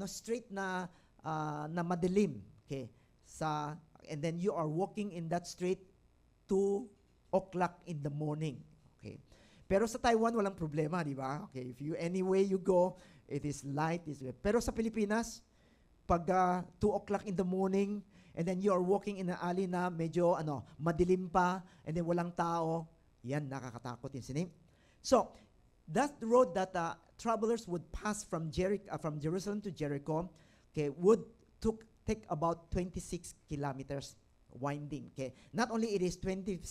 street na madilim, okay? And then you are walking in that street 2 o'clock in the morning, okay? Pero sa Taiwan walang problema, di ba? Okay, if anyway you go, it is light, pero sa Pilipinas, pag 2 o'clock in the morning, and then you are walking in an alley na medyo madilim pa, and then walang tao, yan, nakakatakot yun. Sinim? So, that road that travelers would pass from Jerusalem to Jericho, okay, would take about 26 kilometers winding. Okay, not only it is 27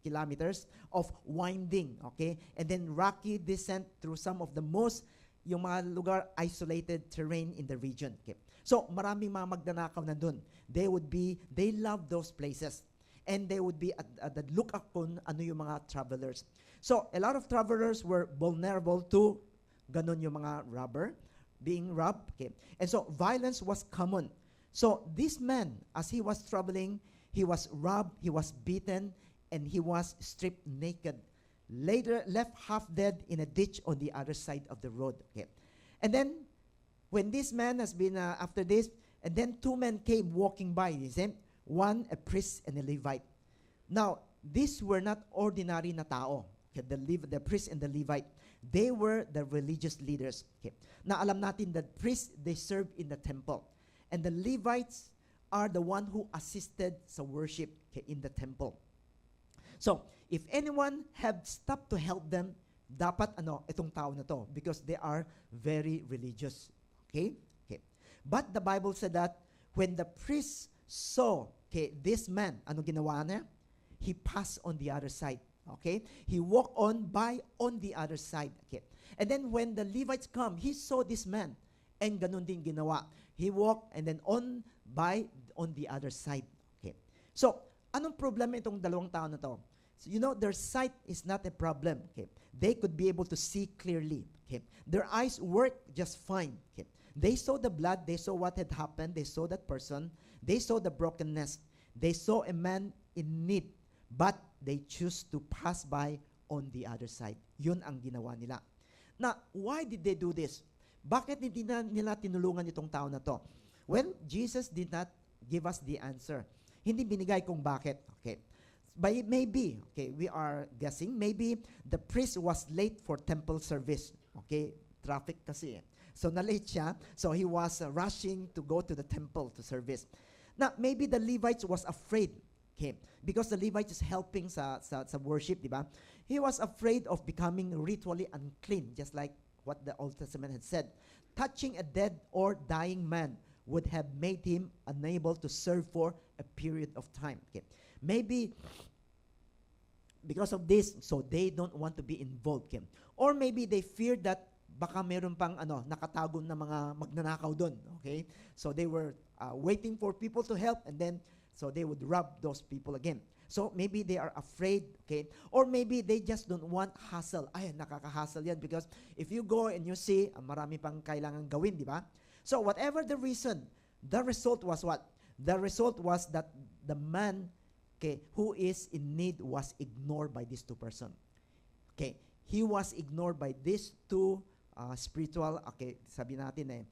kilometers of winding, okay, and then rocky descent through some of the most yung mga lugar isolated terrain in the region. Okay, so maraming mga magnanakaw na dun. They love those places. And they would be at the lookout kung ano yung mga travelers. So, a lot of travelers were vulnerable to ganun yung mga being robbed. Okay. And so, violence was common. So, this man, as he was traveling, he was robbed, he was beaten, and he was stripped naked. Later, left half dead in a ditch on the other side of the road. Okay. And then, when this man has been, after this, and then two men came walking by, one a priest and a Levite. Now, these were not ordinary na tao. Okay, the priest and the Levite, they were the religious leaders. Okay. Now, alam natin that priests, they served in the temple. And the Levites are the one who assisted sa worship in the temple. So, if anyone had stopped to help them, dapat itong tao na to, because they are very religious. Okay? Okay. But the Bible said that when the priest saw this man, ano ginawa niya? He passed on the other side. Okay? He walked on the other side. Okay? And then when the Levites come, he saw this man. And ganun din ginawa. He walked and then on the other side. Okay? So, anong problema itong dalawang tao na to? So, their sight is not a problem. Okay? They could be able to see clearly. Okay? Their eyes work just fine. Okay? They saw the blood. They saw what had happened. They saw that person. They saw the brokenness. They saw a man in need. But they choose to pass by on the other side. Yun ang ginawa nila. Now, why did they do this? Bakit hindi nila tinulungan itong tao na to? Well, Jesus did not give us the answer. Hindi binigay kung bakit. Okay. But maybe, okay, we are guessing, maybe the priest was late for temple service. Okay, traffic kasi. So, na-late siya. So, he was rushing to go to the temple to service. Now, maybe the Levites was afraid. Okay, because the Levites is helping sa worship, di ba? He was afraid of becoming ritually unclean, just like what the Old Testament had said. Touching a dead or dying man would have made him unable to serve for a period of time. Okay. Maybe because of this, so they don't want to be involved. Okay. Or maybe they feared that baka meron pang nakatago na mga magnanakaw doon. Okay? So they were waiting for people to help, and then so they would rob those people again. So maybe they are afraid, okay? Or maybe they just don't want hassle. Ay, nakaka-hassle yan because if you go and you see, marami pang kailangan gawin, di ba? So whatever the reason, the result was what? The result was that the man, okay, who is in need was ignored by these two persons. Okay, he was ignored by these two spiritual, okay, sabi natin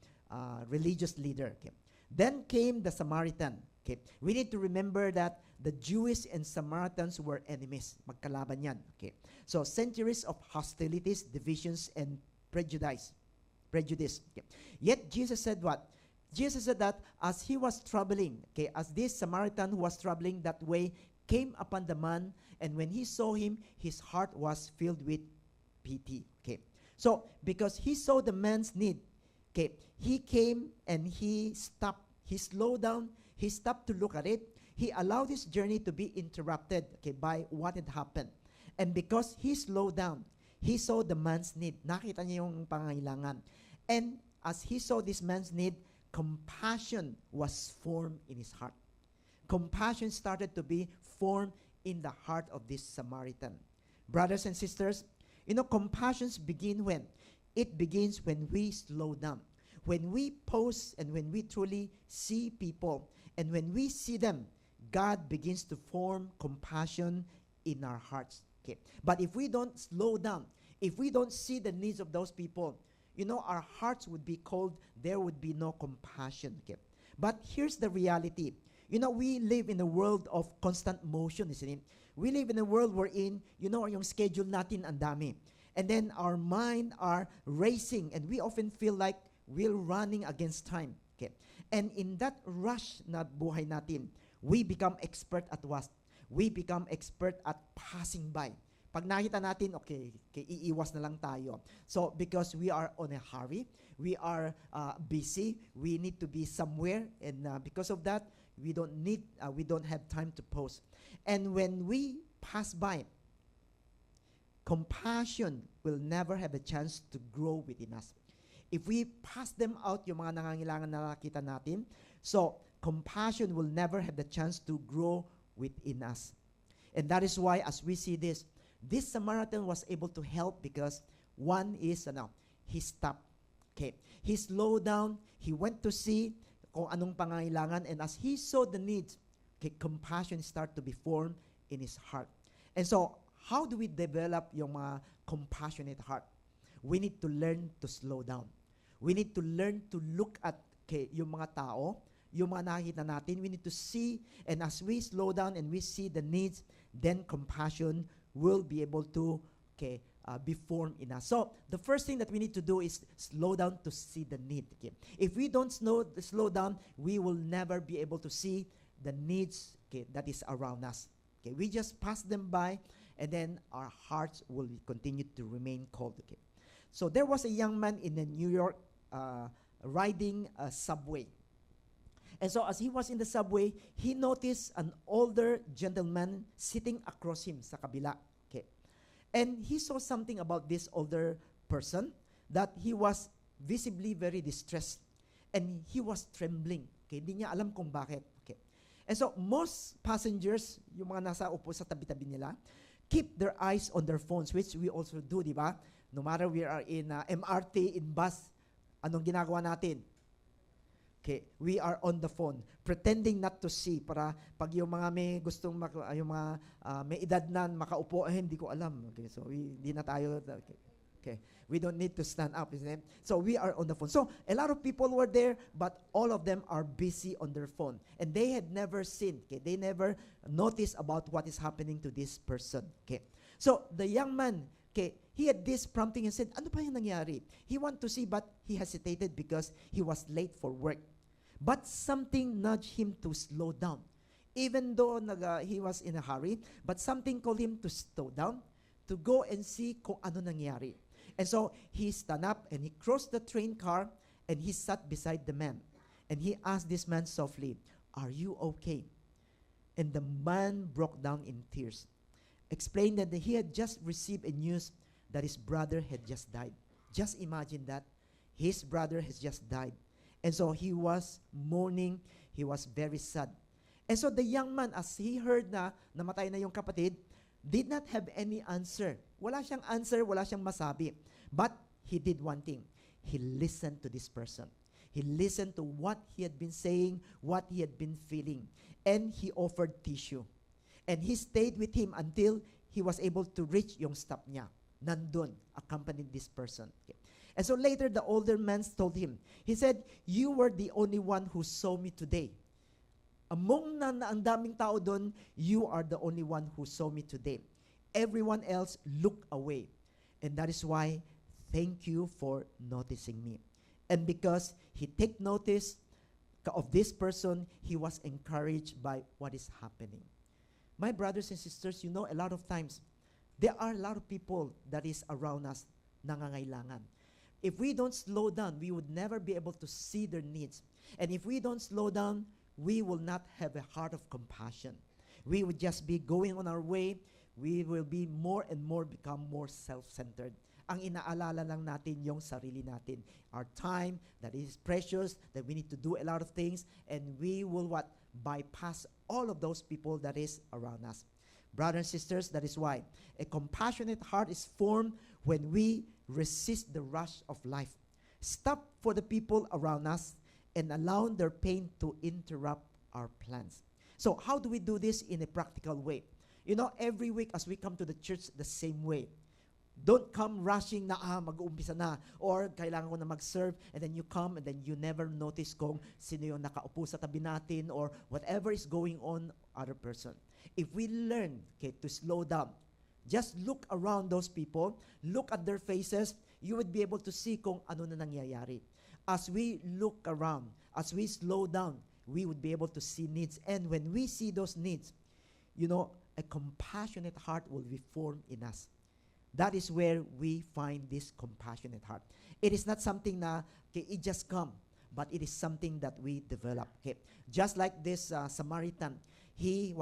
religious leader. Okay. Then came the Samaritan. Okay. We need to remember that the Jewish and Samaritans were enemies. Magkalaban yan. Okay. So, centuries of hostilities, divisions, and prejudice. Okay. Yet, Jesus said what? Jesus said that as he was traveling, okay, as this Samaritan who was traveling that way came upon the man, and when he saw him, his heart was filled with pity. Okay. So, because he saw the man's need, okay, he came and he stopped. He slowed down. He stopped to look at it. He allowed his journey to be interrupted, okay, by what had happened. And because he slowed down, he saw the man's need. Nakita niya yung pangailangan. And as he saw this man's need, compassion was formed in his heart. Compassion started to be formed in the heart of this Samaritan. Brothers and sisters, compassions begin when? It begins when we slow down. When we pause and when we truly see people, and when we see them, God begins to form compassion in our hearts. Okay. But if we don't slow down, if we don't see the needs of those people, our hearts would be cold. There would be no compassion. Okay. But here's the reality. We live in a world of constant motion, isn't it? We live in a world wherein, yung schedule natin ang dami. And then our mind are racing, and we often feel like we're running against time. Okay. And in that rush na buhay natin, we become expert at what? We become expert at passing by. Pag nakita natin, okay, iiwas na lang tayo. So, because we are on a hurry, we are busy, we need to be somewhere, and because of that, we don't have time to pause. And when we pass by, compassion will never have a chance to grow within us. If we pass them out, yung mga nangangailangan na nakita natin, so compassion will never have the chance to grow within us. And that is why, as we see this Samaritan was able to help because one is, he stopped. Okay. He slowed down. He went to see kung anong pangangailangan, and as he saw the needs, okay, compassion started to be formed in his heart. And so, how do we develop yung mga compassionate heart? We need to learn to slow down. We need to learn to look at yung mga tao, yung mga nakikita natin. We need to see, and as we slow down and we see the needs, then compassion will be able to be formed in us. So the first thing that we need to do is slow down to see the need. Okay? If we don't slow down, we will never be able to see the needs that is around us. Okay? We just pass them by, and then our hearts will continue to remain cold. Okay? So there was a young man in New York riding a subway. And so as he was in the subway, he noticed an older gentleman sitting across him sa kabila. Okay. And he saw something about this older person, that he was visibly very distressed and he was trembling. Okay, hindi niya alam kung bakit. Okay. And so most passengers, yung mga nasa upo sa tabi-tabi nila, keep their eyes on their phones, which we also do, di ba? No matter we are in MRT, in bus, anong ginagawa natin? Okay, we are on the phone, pretending not to see, para pag yung mga may gustong, yung mga may edad na makaupo, hindi ko alam. Okay, so hindi na tayo, okay. We don't need to stand up, isn't it? So we are on the phone. So a lot of people were there, but all of them are busy on their phone. And they had never seen, okay, they never noticed about what is happening to this person. Okay. So the young man, okay, he had this prompting and said, ano pa yung nangyari? He wanted to see, but he hesitated because he was late for work. But something nudged him to slow down. Even though he was in a hurry, but something called him to slow down, to go and see kung ano nangyari. And so he stand up and he crossed the train car and he sat beside the man. And he asked this man softly, "Are you okay?" And the man broke down in tears, explained that he had just received a news that his brother had just died. Just imagine that. His brother has just died. And so he was mourning, he was very sad. And so the young man, as he heard na namatay na yung kapatid, did not have any answer. Wala siyang answer, wala siyang masabi. But he did one thing. He listened to this person. He listened to what he had been saying, what he had been feeling. And he offered tissue. And he stayed with him until he was able to reach yung stop niya. Nandun, accompanied this person. Okay. And so later, the older man told him, he said, "You were the only one who saw me today. Among ang daming tao doon, you are the only one who saw me today. Everyone else looked away. And that is why, thank you for noticing me." And because he took notice of this person, he was encouraged by what is happening. My brothers and sisters, you know, a lot of times, there are a lot of people that is around us nangangailangan. If we don't slow down, we would never be able to see their needs. And if we don't slow down, we will not have a heart of compassion. We would just be going on our way. We will be more and more become more self-centered. Ang inaalala lang natin yung sarili natin. Our time that is precious, that we need to do a lot of things, and we will what? Bypass all of those people that is around us. Brothers and sisters, that is why a compassionate heart is formed when we resist the rush of life. Stop for the people around us and allow their pain to interrupt our plans. So how do we do this in a practical way? You know, every week as we come to the church, the same way. Don't come rushing na, mag-uumpisa na, or kailangan ko na mag-serve, and then you come, and then you never notice kung sino yung nakaupo sa tabi natin, or whatever is going on other person. If we learn, okay, to slow down, just look around those people, look at their faces, you would be able to see kung ano na nangyayari. As we look around, as we slow down, we would be able to see needs. And when we see those needs, you know, a compassionate heart will be formed in us. That is where we find this compassionate heart. It is not something na, okay, it just come, but it is something that we develop. Okay, just like this Samaritan, he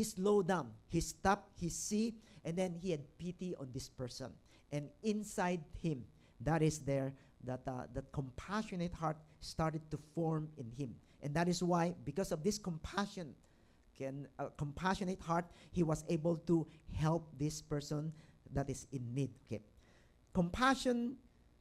slowed down, he stopped, he see, and then he had pity on this person, and inside him, that is there that compassionate heart started to form in him, and that is why, because of this compassion, compassionate heart, he was able to help this person that is in need. Okay, compassion.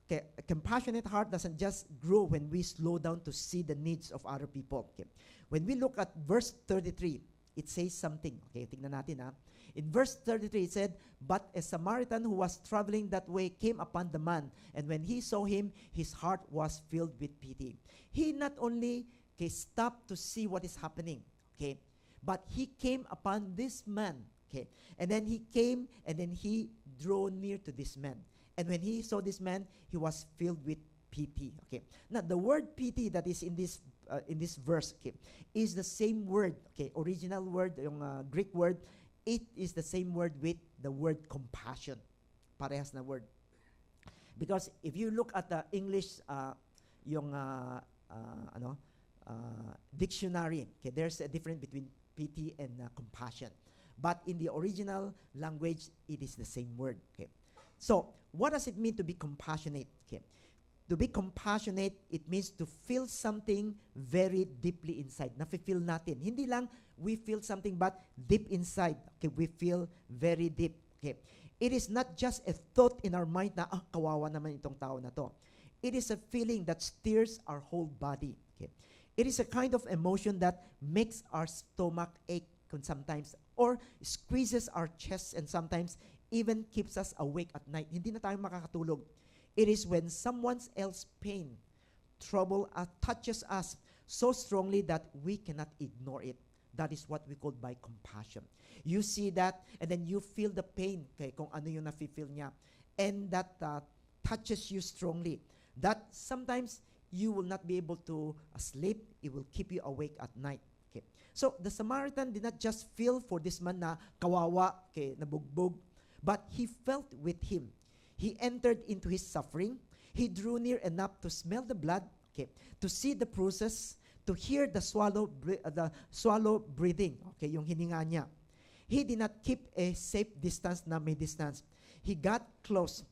Okay, a compassionate heart doesn't just grow when we slow down to see the needs of other people. Okay, when we look at verse 33, it says something. Okay, tingnan natin ha. In verse 33, it said, "But a Samaritan who was traveling that way came upon the man, and when he saw him, his heart was filled with pity." He not only stopped to see what is happening, okay, but he came upon this man, okay, and then he came and then he drew near to this man. And when he saw this man, he was filled with pity. Okay. Now the word pity that is in this verse, okay, is the same word. Okay, original word, yung Greek word, it is the same word with the word compassion. Parehas na word. Because if you look at the English, dictionary, okay, there's a difference between pity and compassion. But in the original language, it is the same word. Okay. So, what does it mean to be compassionate? Okay. To be compassionate, it means to feel something very deeply inside. Nafe-feel natin. Hindi lang we feel something, but deep inside. Okay, we feel very deep. Okay. It is not just a thought in our mind na, kawawa naman itong tao na to. It is a feeling that stirs our whole body. Okay. It is a kind of emotion that makes our stomach ache sometimes, or squeezes our chest, and sometimes even keeps us awake at night. Hindi na tayo makakatulog. It is when someone else's pain, trouble, touches us so strongly that we cannot ignore it. That is what we call by compassion. You see that, and then you feel the pain, okay, kung ano yung nafe-feel niya, and that touches you strongly. That sometimes you will not be able to sleep. It will keep you awake at night. Okay. So the Samaritan did not just feel for this man na kawawa, okay, nabugbog, but he felt with him. He entered into his suffering. He drew near enough to smell the blood, okay, to see the process, to hear the swallow breathing, okay, yung hininga niya. He did not keep a safe distance na may distance. He got close,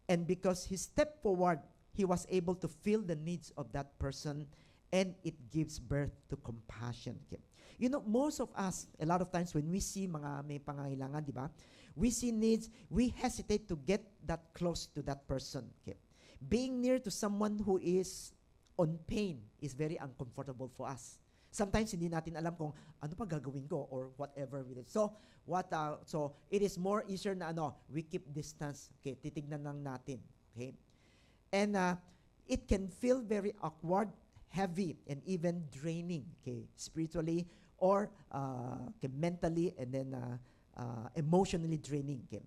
and because he stepped forward, he was able to feel the needs of that person, and it gives birth to compassion. Okay. You know, most of us, a lot of times when we see mga may pangangailangan, di ba? We see needs, we hesitate to get that close to that person. Okay. Being near to someone who is on pain is very uncomfortable for us. Sometimes hindi natin alam kung ano pa gagawin ko or whatever with it. So it is more easier na we keep distance. Okay, titignan lang natin. Okay? And it can feel very awkward, heavy, and even draining, okay, spiritually or okay, mentally, and then emotionally draining. Okay.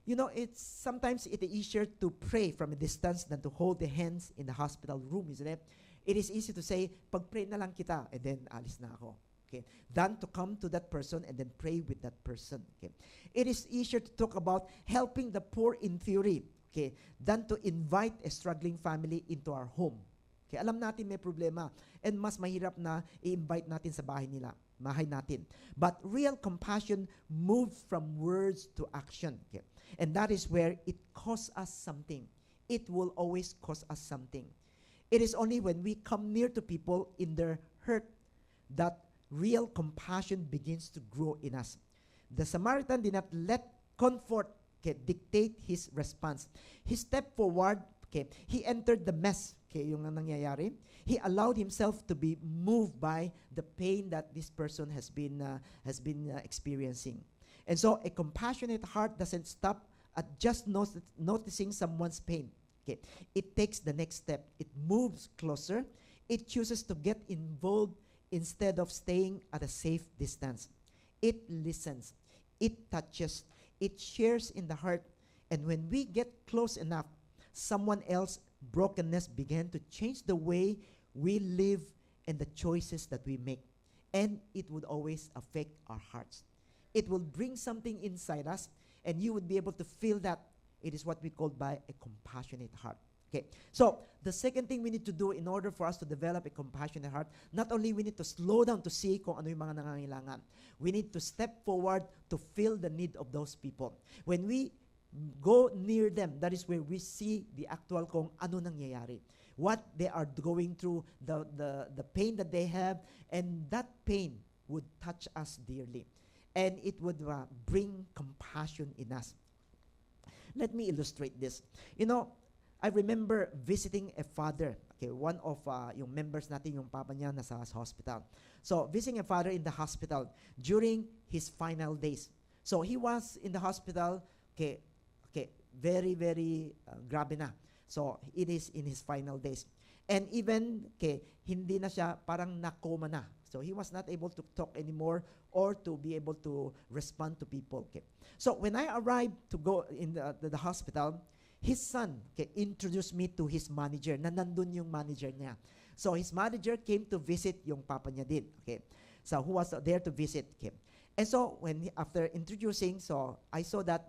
You know, it's sometimes it is easier to pray from a distance than to hold the hands in the hospital room, isn't it? It is easy to say, pag-pray na lang kita, and then alis na ako. Okay. Than to come to that person and then pray with that person. Okay. It is easier to talk about helping the poor in theory, okay, than to invite a struggling family into our home. Okay. Alam natin may problema, and mas mahirap na i-invite natin sa bahay natin. But real compassion moves from words to action. Okay. And that is where it costs us something. It will always cost us something. It is only when we come near to people in their hurt that real compassion begins to grow in us. The Samaritan did not let comfort, okay, dictate his response. He stepped forward, okay, he entered the mess, okay, yung nangyayari. He allowed himself to be moved by the pain that this person has been experiencing. And so a compassionate heart doesn't stop at just noticing someone's pain. Okay. It takes the next step. It moves closer. It chooses to get involved instead of staying at a safe distance. It listens. It touches. It shares in the heart. And when we get close enough, someone else's brokenness began to change the way we live and the choices that we make. And it would always affect our hearts. It will bring something inside us, and you would be able to feel that. It is what we call by a compassionate heart. Okay. So, the second thing we need to do in order for us to develop a compassionate heart, not only we need to slow down to see kung ano yung mga nangangailangan, we need to step forward to feel the need of those people. When we go near them, that is where we see the actual kung ano nangyayari, what they are going through, the pain that they have, and that pain would touch us dearly. And it would bring compassion in us. Let me illustrate this. You know, I remember visiting a father. Okay, one of yung members natin, yung papa niya, nasa hospital. So, visiting a father in the hospital during his final days. So, he was in the hospital, okay, very, very grabe na. So, it is in his final days. And even, okay, hindi na siya, parang nakoma na. So, he was not able to talk anymore or to be able to respond to people. Okay. So, when I arrived to go in the hospital, his son, okay, introduced me to his manager, na nandun yung manager niya. So, his manager came to visit yung papa niya din. Okay. So, who was there to visit. Okay. And so, after introducing, so, I saw that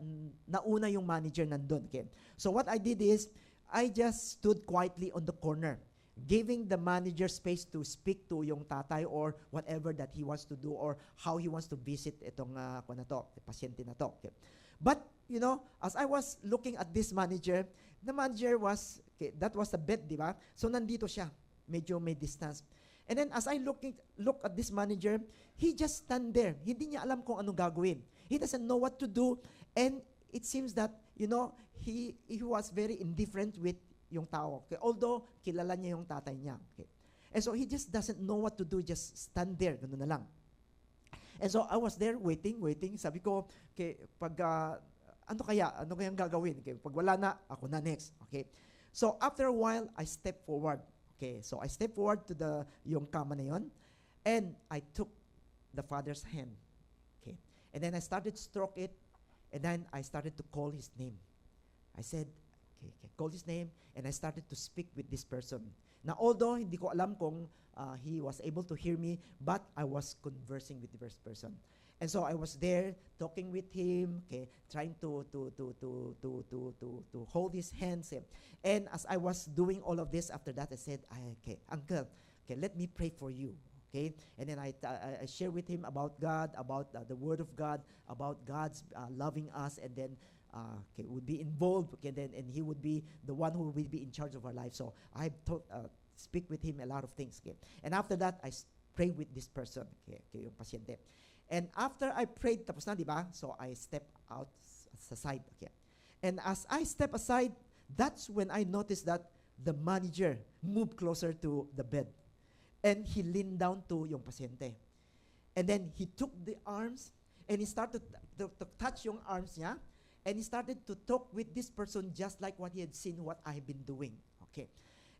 nauna yung manager nandun. Okay. So, what I did is, I just stood quietly on the corner, giving the manager space to speak to yung tatay or whatever that he wants to do or how he wants to visit itong pasyente na to. Okay. But, as I was looking at this manager, the manager was, that was the bed, di ba? So, nandito siya. Medyo may distance. And then, as I look at this manager, he just stand there. Hindi niya alam kung anong gagawin. He doesn't know what to do. And it seems that, he was very indifferent with yung tao. Okay? Although, kilala niya yung tatay niya. Okay? And so, he just doesn't know what to do. Just stand there. Ganun na lang. And so, I was there waiting. Sabi ko, okay, ano kayang gagawin? Okay, pag wala na, ako na next. Okay? So, after a while, I stepped forward. Okay, so I stepped forward to yung kama na yon, and I took the father's hand. Okay, and then I started to stroke it, and then I started to call his name. I said, okay, call his name, and I started to speak with this person. Now, although hindi ko alam kung he was able to hear me, but I was conversing with the first person. And so I was there talking with him, okay, trying to hold his hands. And as I was doing all of this, after that I said, okay, uncle, okay, let me pray for you. Okay, and then I share with him about God, about the Word of God, about God's loving us, and then okay, would be involved. Okay, then and he would be the one who will be in charge of our life. So I speak with him a lot of things. Okay, and after that I pray with this person. Okay, yung pasyente. And after I prayed, tapos na, di ba? So I step out sa side. Okay. And as I step aside, that's when I noticed that the manager moved closer to the bed. And he leaned down to yung pasyente. And then he took the arms, and he started to touch yung arms niya, and he started to talk with this person just like what he had seen, what I have been doing. Okay.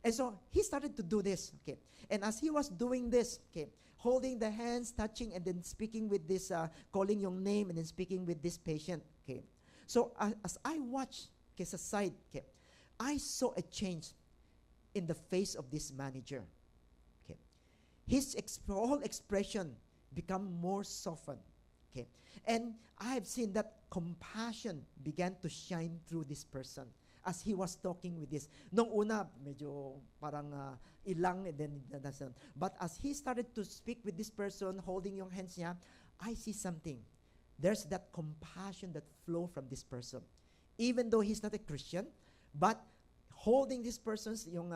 And so he started to do this. Okay. And as he was doing this, okay, holding the hands, touching, and then speaking with this, calling your name, and then speaking with this patient. Okay. So as I watched, okay, sa side, okay, I saw a change in the face of this manager. Okay. His whole expression become more softened. Okay. And I have seen that compassion began to shine through this person as he was talking with this. Nung una, medyo parang ilang, and then but as he started to speak with this person, holding yung hands niya, I see something. There's that compassion that flow from this person. Even though he's not a Christian, but holding this person's yung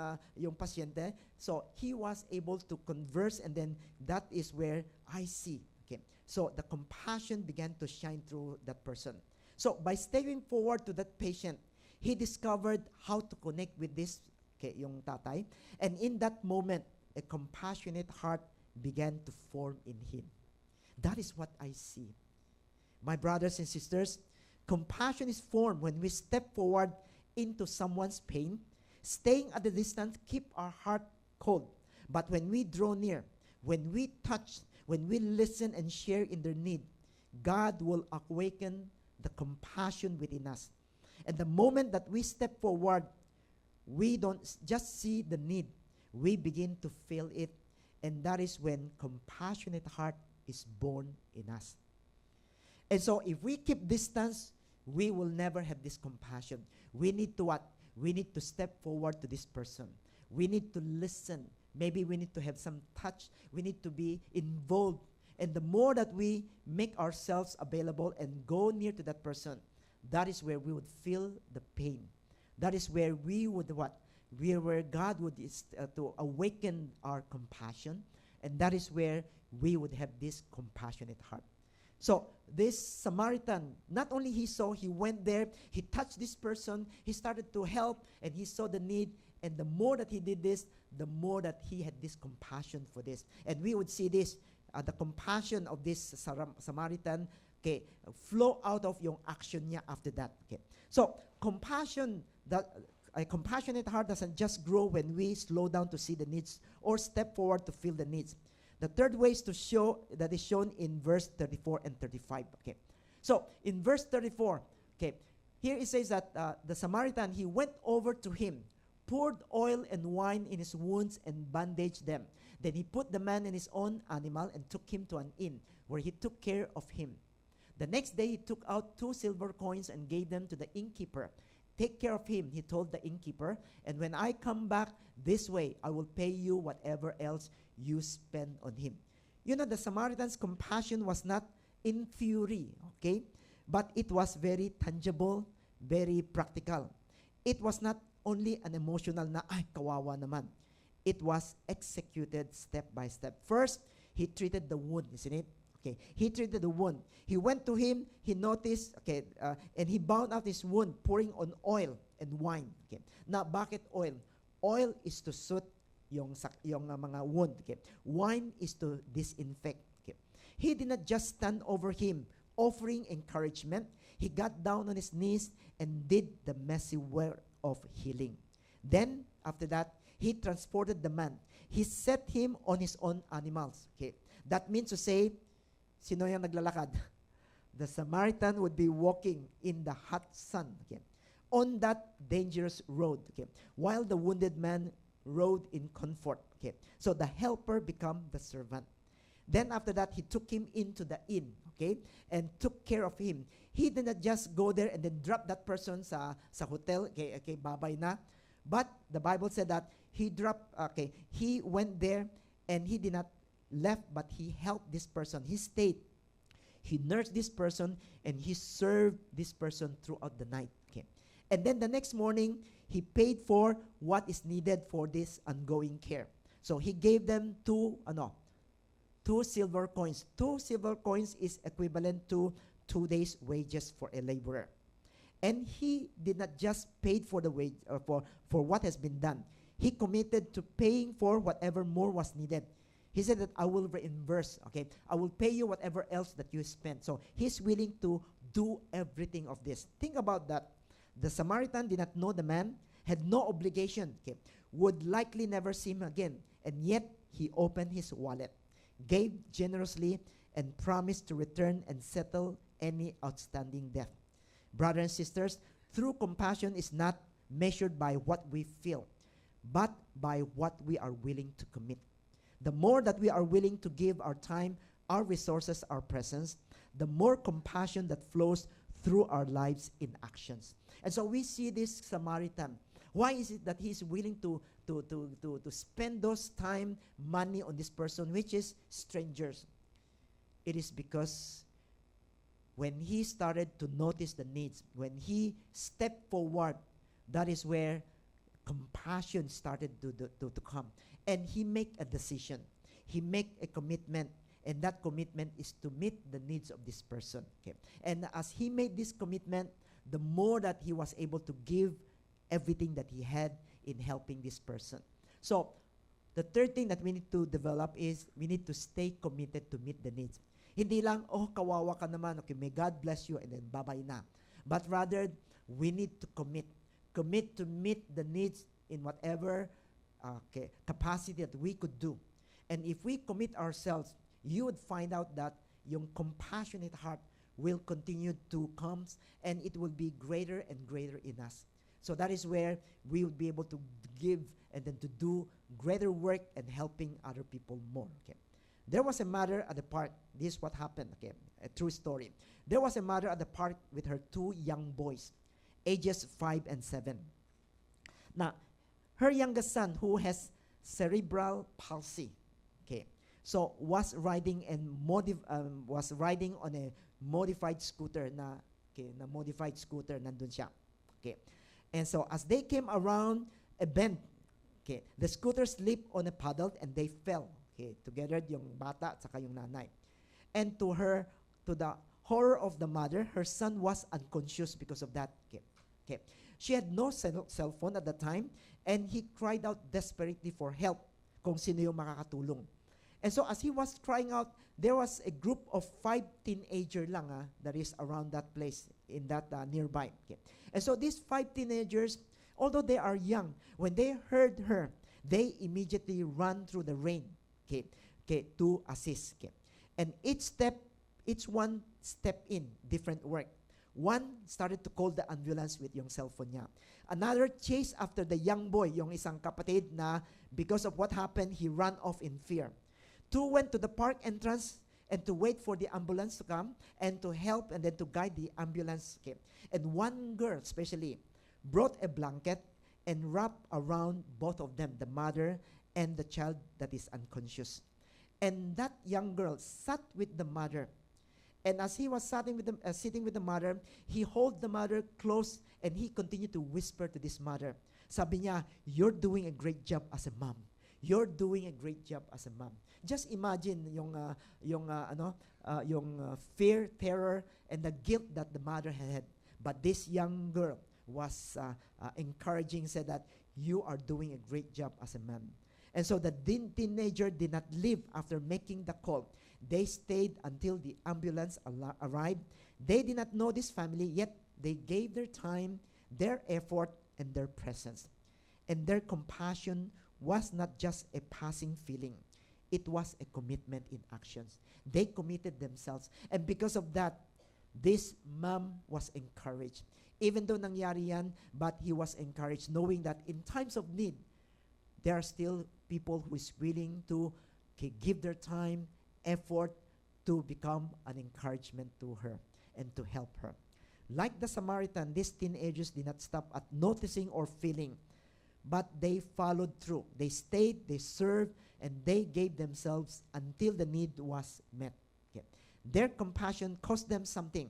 pasyente, so he was able to converse, and then that is where I see. Okay. So the compassion began to shine through that person. So by stepping forward to that patient, he discovered how to connect with this, okay, yung tatay. And in that moment, a compassionate heart began to form in him. That is what I see. My brothers and sisters, compassion is formed when we step forward into someone's pain. Staying at a distance keep our heart cold. But when we draw near, when we touch, when we listen and share in their need, God will awaken the compassion within us. And the moment that we step forward, we don't just see the need. We begin to feel it. And that is when compassionate heart is born in us. And so if we keep distance, we will never have this compassion. We need to what? We need to step forward to this person. We need to listen. Maybe we need to have some touch. We need to be involved. And the more that we make ourselves available and go near to that person, that is where we would feel the pain. That is where we would what? Where God would to awaken our compassion. And that is where we would have this compassionate heart. So this Samaritan, not only he saw, he went there, he touched this person, he started to help, and he saw the need. And the more that he did this, the more that he had this compassion for this. And we would see this, the compassion of this Samaritan, okay, flow out of yung action niya after that. Okay. So compassion, that a compassionate heart doesn't just grow when we slow down to see the needs or step forward to feel the needs. The third way is to show, that is shown in verse 34 and 35. Okay. So in verse 34, okay, here it says that the Samaritan, he went over to him, poured oil and wine in his wounds and bandaged them. Then he put the man in his own animal and took him to an inn where he took care of him. The next day he took out 2 silver coins and gave them to the innkeeper take care of him, he told the innkeeper, and when I come back this way, I will pay you whatever else you spend on him. You know, the Samaritan's compassion was not in theory, okay? But it was very tangible, very practical. It was not only an emotional na, ay, kawawa naman. It was executed step by step. First, he treated the wound, isn't it? Okay, he treated the wound. He went to him, he noticed, okay, and he bound up his wound, pouring on oil and wine. Okay. Now, bakit oil? Oil is to soothe yung mga wound. Okay. Wine is to disinfect. Okay. He did not just stand over him, offering encouragement. He got down on his knees and did the messy work of healing. Then, after that, he transported the man. He set him on his own animals. Okay. That means to say, sino yung naglalakad? The Samaritan would be walking in the hot sun, okay, on that dangerous road, okay, while the wounded man rode in comfort. Okay. So the helper became the servant. Then after that, he took him into the inn, okay, and took care of him. He did not just go there and then drop that person sa hotel, okay, babay na. But the Bible said that he went there and he did not left, but he helped this person. He stayed. He nursed this person, and he served this person throughout the night. Okay. And then the next morning, he paid for what is needed for this ongoing care. So he gave them two silver coins. 2 silver coins is equivalent to 2 days' wages for a laborer. And he did not just pay for the wage for what has been done. He committed to paying for whatever more was needed. He said that I will reimburse, okay? I will pay you whatever else that you spent. So he's willing to do everything of this. Think about that. The Samaritan did not know the man, had no obligation, okay? Would likely never see him again. And yet, he opened his wallet, gave generously, and promised to return and settle any outstanding debt. Brothers and sisters, true compassion is not measured by what we feel, but by what we are willing to commit. The more that we are willing to give our time, our resources, our presence, the more compassion that flows through our lives in actions. And so we see this Samaritan. Why is it that he's willing to spend those time, money on this person, which is strangers? It is because when he started to notice the needs, when he stepped forward, that is where compassion started to come. And he make a decision. He make a commitment. And that commitment is to meet the needs of this person. Okay. And as he made this commitment, the more that he was able to give everything that he had in helping this person. So, the third thing that we need to develop is we need to stay committed to meet the needs. Hindi lang, oh, kawawa ka naman, okay, may God bless you, and then bye-bye na. But rather, we need to commit. Commit to meet the needs in whatever capacity that we could do. And if we commit ourselves, you would find out that yung compassionate heart will continue to come, and it will be greater and greater in us. So that is where we would be able to give and then to do greater work and helping other people more. Okay. There was a mother at the park. This is what happened. Okay, a true story. There was a mother at the park with her 2 young boys, ages 5 and 7. Now, her youngest son, who has cerebral palsy, okay, so was riding on a modified scooter modified scooter, nandun siya. Okay. And so as they came around a bend, okay, the scooter slipped on a puddle and they fell. Okay, together yung bata at saka yung nanay. And to the horror of the mother, her son was unconscious because of that. Okay. Okay. She had no cell phone at the time, and he cried out desperately for help kung sino yung makakatulong. And so as he was crying out, there was a group of 5 teenagers lang that is around that place, in that nearby. Okay. And so these 5 teenagers, although they are young, when they heard her, they immediately ran through the rain, to assist. Okay. And each one stepped in different work. One started to call the ambulance with yung cellphone niya. Another chased after the young boy, yung isang kapatid na because of what happened, he ran off in fear. 2 went to the park entrance and to wait for the ambulance to come and to help and then to guide the ambulance. Okay. And one girl, especially, brought a blanket and wrapped around both of them, the mother and the child that is unconscious. And that young girl sat with the mother. And as he was sitting with the mother, he held the mother close and he continued to whisper to this mother. Sabi niya, "You're doing a great job as a mom. You're doing a great job as a mom." Just imagine yung fear, terror, and the guilt that the mother had. But this young girl was encouraging, said that you are doing a great job as a mom. And so the teenager did not leave after making the call. They stayed until the ambulance arrived. They did not know this family, yet they gave their time, their effort, and their presence. And their compassion was not just a passing feeling. It was a commitment in actions. They committed themselves. And because of that, this mom was encouraged. Even though nangyari yan, but he was encouraged, knowing that in times of need, there are still people who is willing to give their time, effort to become an encouragement to her and to help her. Like the Samaritan, these teenagers did not stop at noticing or feeling, but they followed through. They stayed, they served, and they gave themselves until the need was met. Okay. Their compassion cost them something.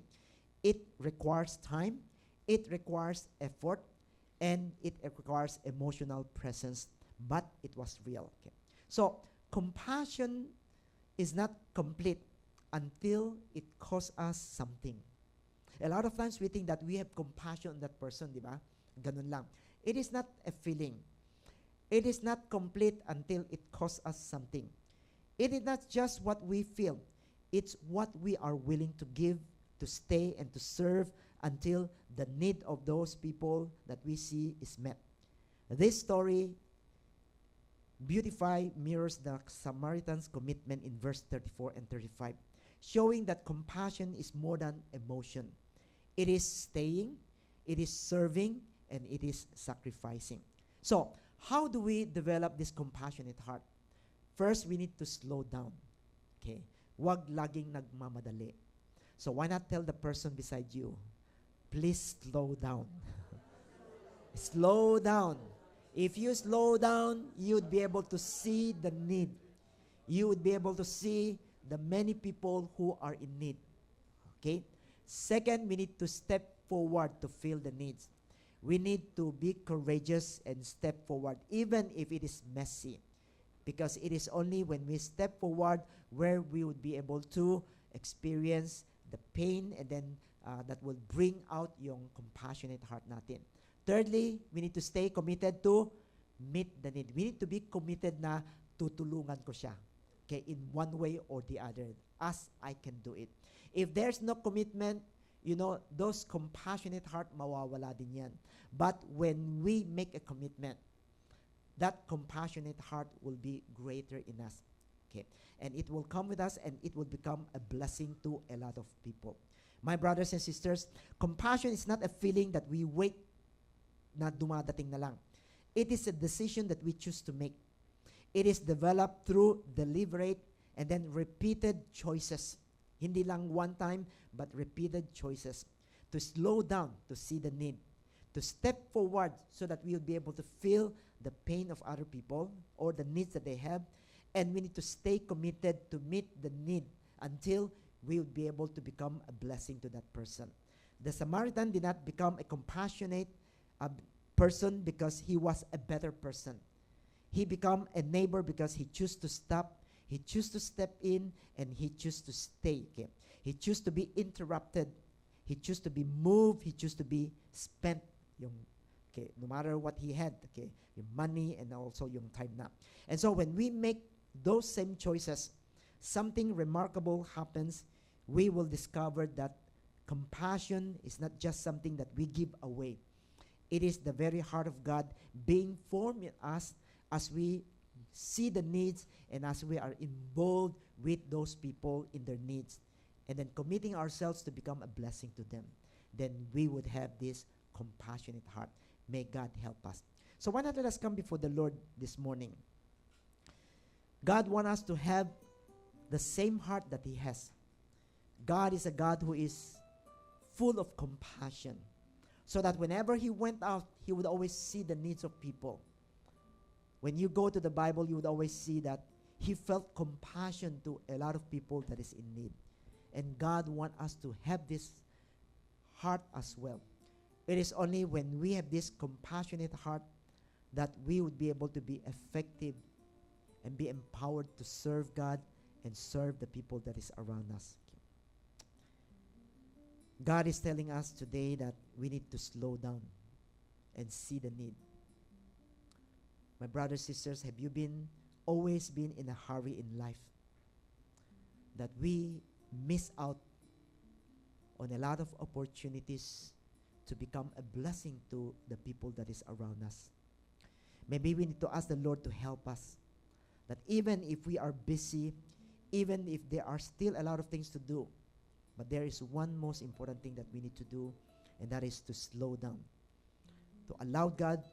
It requires time, it requires effort, and it requires emotional presence, but it was real. Okay. So, compassion is not complete until it costs us something. A lot of times we think that we have compassion on that person, di ba? Ganun lang. It is not a feeling. It is not complete until it costs us something. It is not just what we feel. It's what we are willing to give, to stay, and to serve until the need of those people that we see is met. This story mirrors the Samaritan's commitment in verse 34 and 35, showing that compassion is more than emotion. It is staying, it is serving, and it is sacrificing. So, how do we develop this compassionate heart? First, we need to slow down. Okay? Wag laging nagmamadali. So, why not tell the person beside you, please slow down. Slow down. If you slow down, you would be able to see the need. You would be able to see the many people who are in need. Okay? Second, we need to step forward to fill the needs. We need to be courageous and step forward, even if it is messy. Because it is only when we step forward where we would be able to experience the pain, and then that will bring out yung compassionate heart natin. Thirdly, we need to stay committed to meet the need. We need to be committed na tutulungan ko siya. Okay, in one way or the other, as I can do it. If there's no commitment, you know, those compassionate heart, mawawala din yan. But when we make a commitment, that compassionate heart will be greater in us. Okay, and it will come with us, and it will become a blessing to a lot of people. My brothers and sisters, compassion is not a feeling that we wait na dumadating na lang. It is a decision that we choose to make. It is developed through deliberate and then repeated choices. Hindi lang one time, but repeated choices. To slow down, to see the need. To step forward so that we will be able to feel the pain of other people or the needs that they have. And we need to stay committed to meet the need until we will be able to become a blessing to that person. The Samaritan did not become a compassionate person because he was a better person. He became a neighbor because he chose to stop, he chose to step in, and he chose to stay. Okay? He chose to be interrupted. He chose to be moved. He chose to be spent. Okay, no matter what he had, okay, yung money and also yung time na. And so when we make those same choices, something remarkable happens. We will discover that compassion is not just something that we give away. It is the very heart of God being formed in us as we see the needs and as we are involved with those people in their needs, and then committing ourselves to become a blessing to them. Then we would have this compassionate heart. May God help us. So why not let us come before the Lord this morning? God wants us to have the same heart that He has. God is a God who is full of compassion, so that whenever he went out, he would always see the needs of people. When you go to the Bible, you would always see that he felt compassion to a lot of people that is in need. And God wants us to have this heart as well. It is only when we have this compassionate heart that we would be able to be effective and be empowered to serve God and serve the people that is around us. God is telling us today that we need to slow down and see the need. My brothers, sisters, have you always been in a hurry in life that we miss out on a lot of opportunities to become a blessing to the people that is around us? Maybe we need to ask the Lord to help us, that even if we are busy, even if there are still a lot of things to do, but there is one most important thing that we need to do, and that is to slow down, to allow God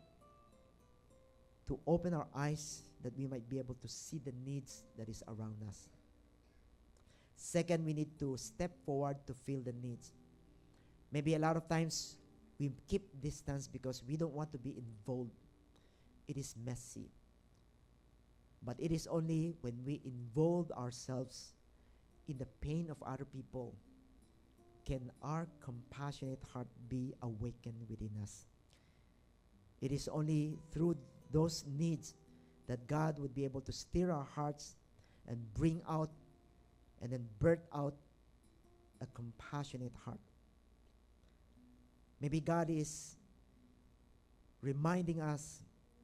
to open our eyes that we might be able to see the needs that is around us. Second, we need to step forward to fill the needs. Maybe a lot of times we keep distance because we don't want to be involved. It is messy. But it is only when we involve ourselves in the pain of other people can our compassionate heart be awakened within us. It is only through those needs that God would be able to stir our hearts and bring out and then birth out a compassionate heart. Maybe God is reminding us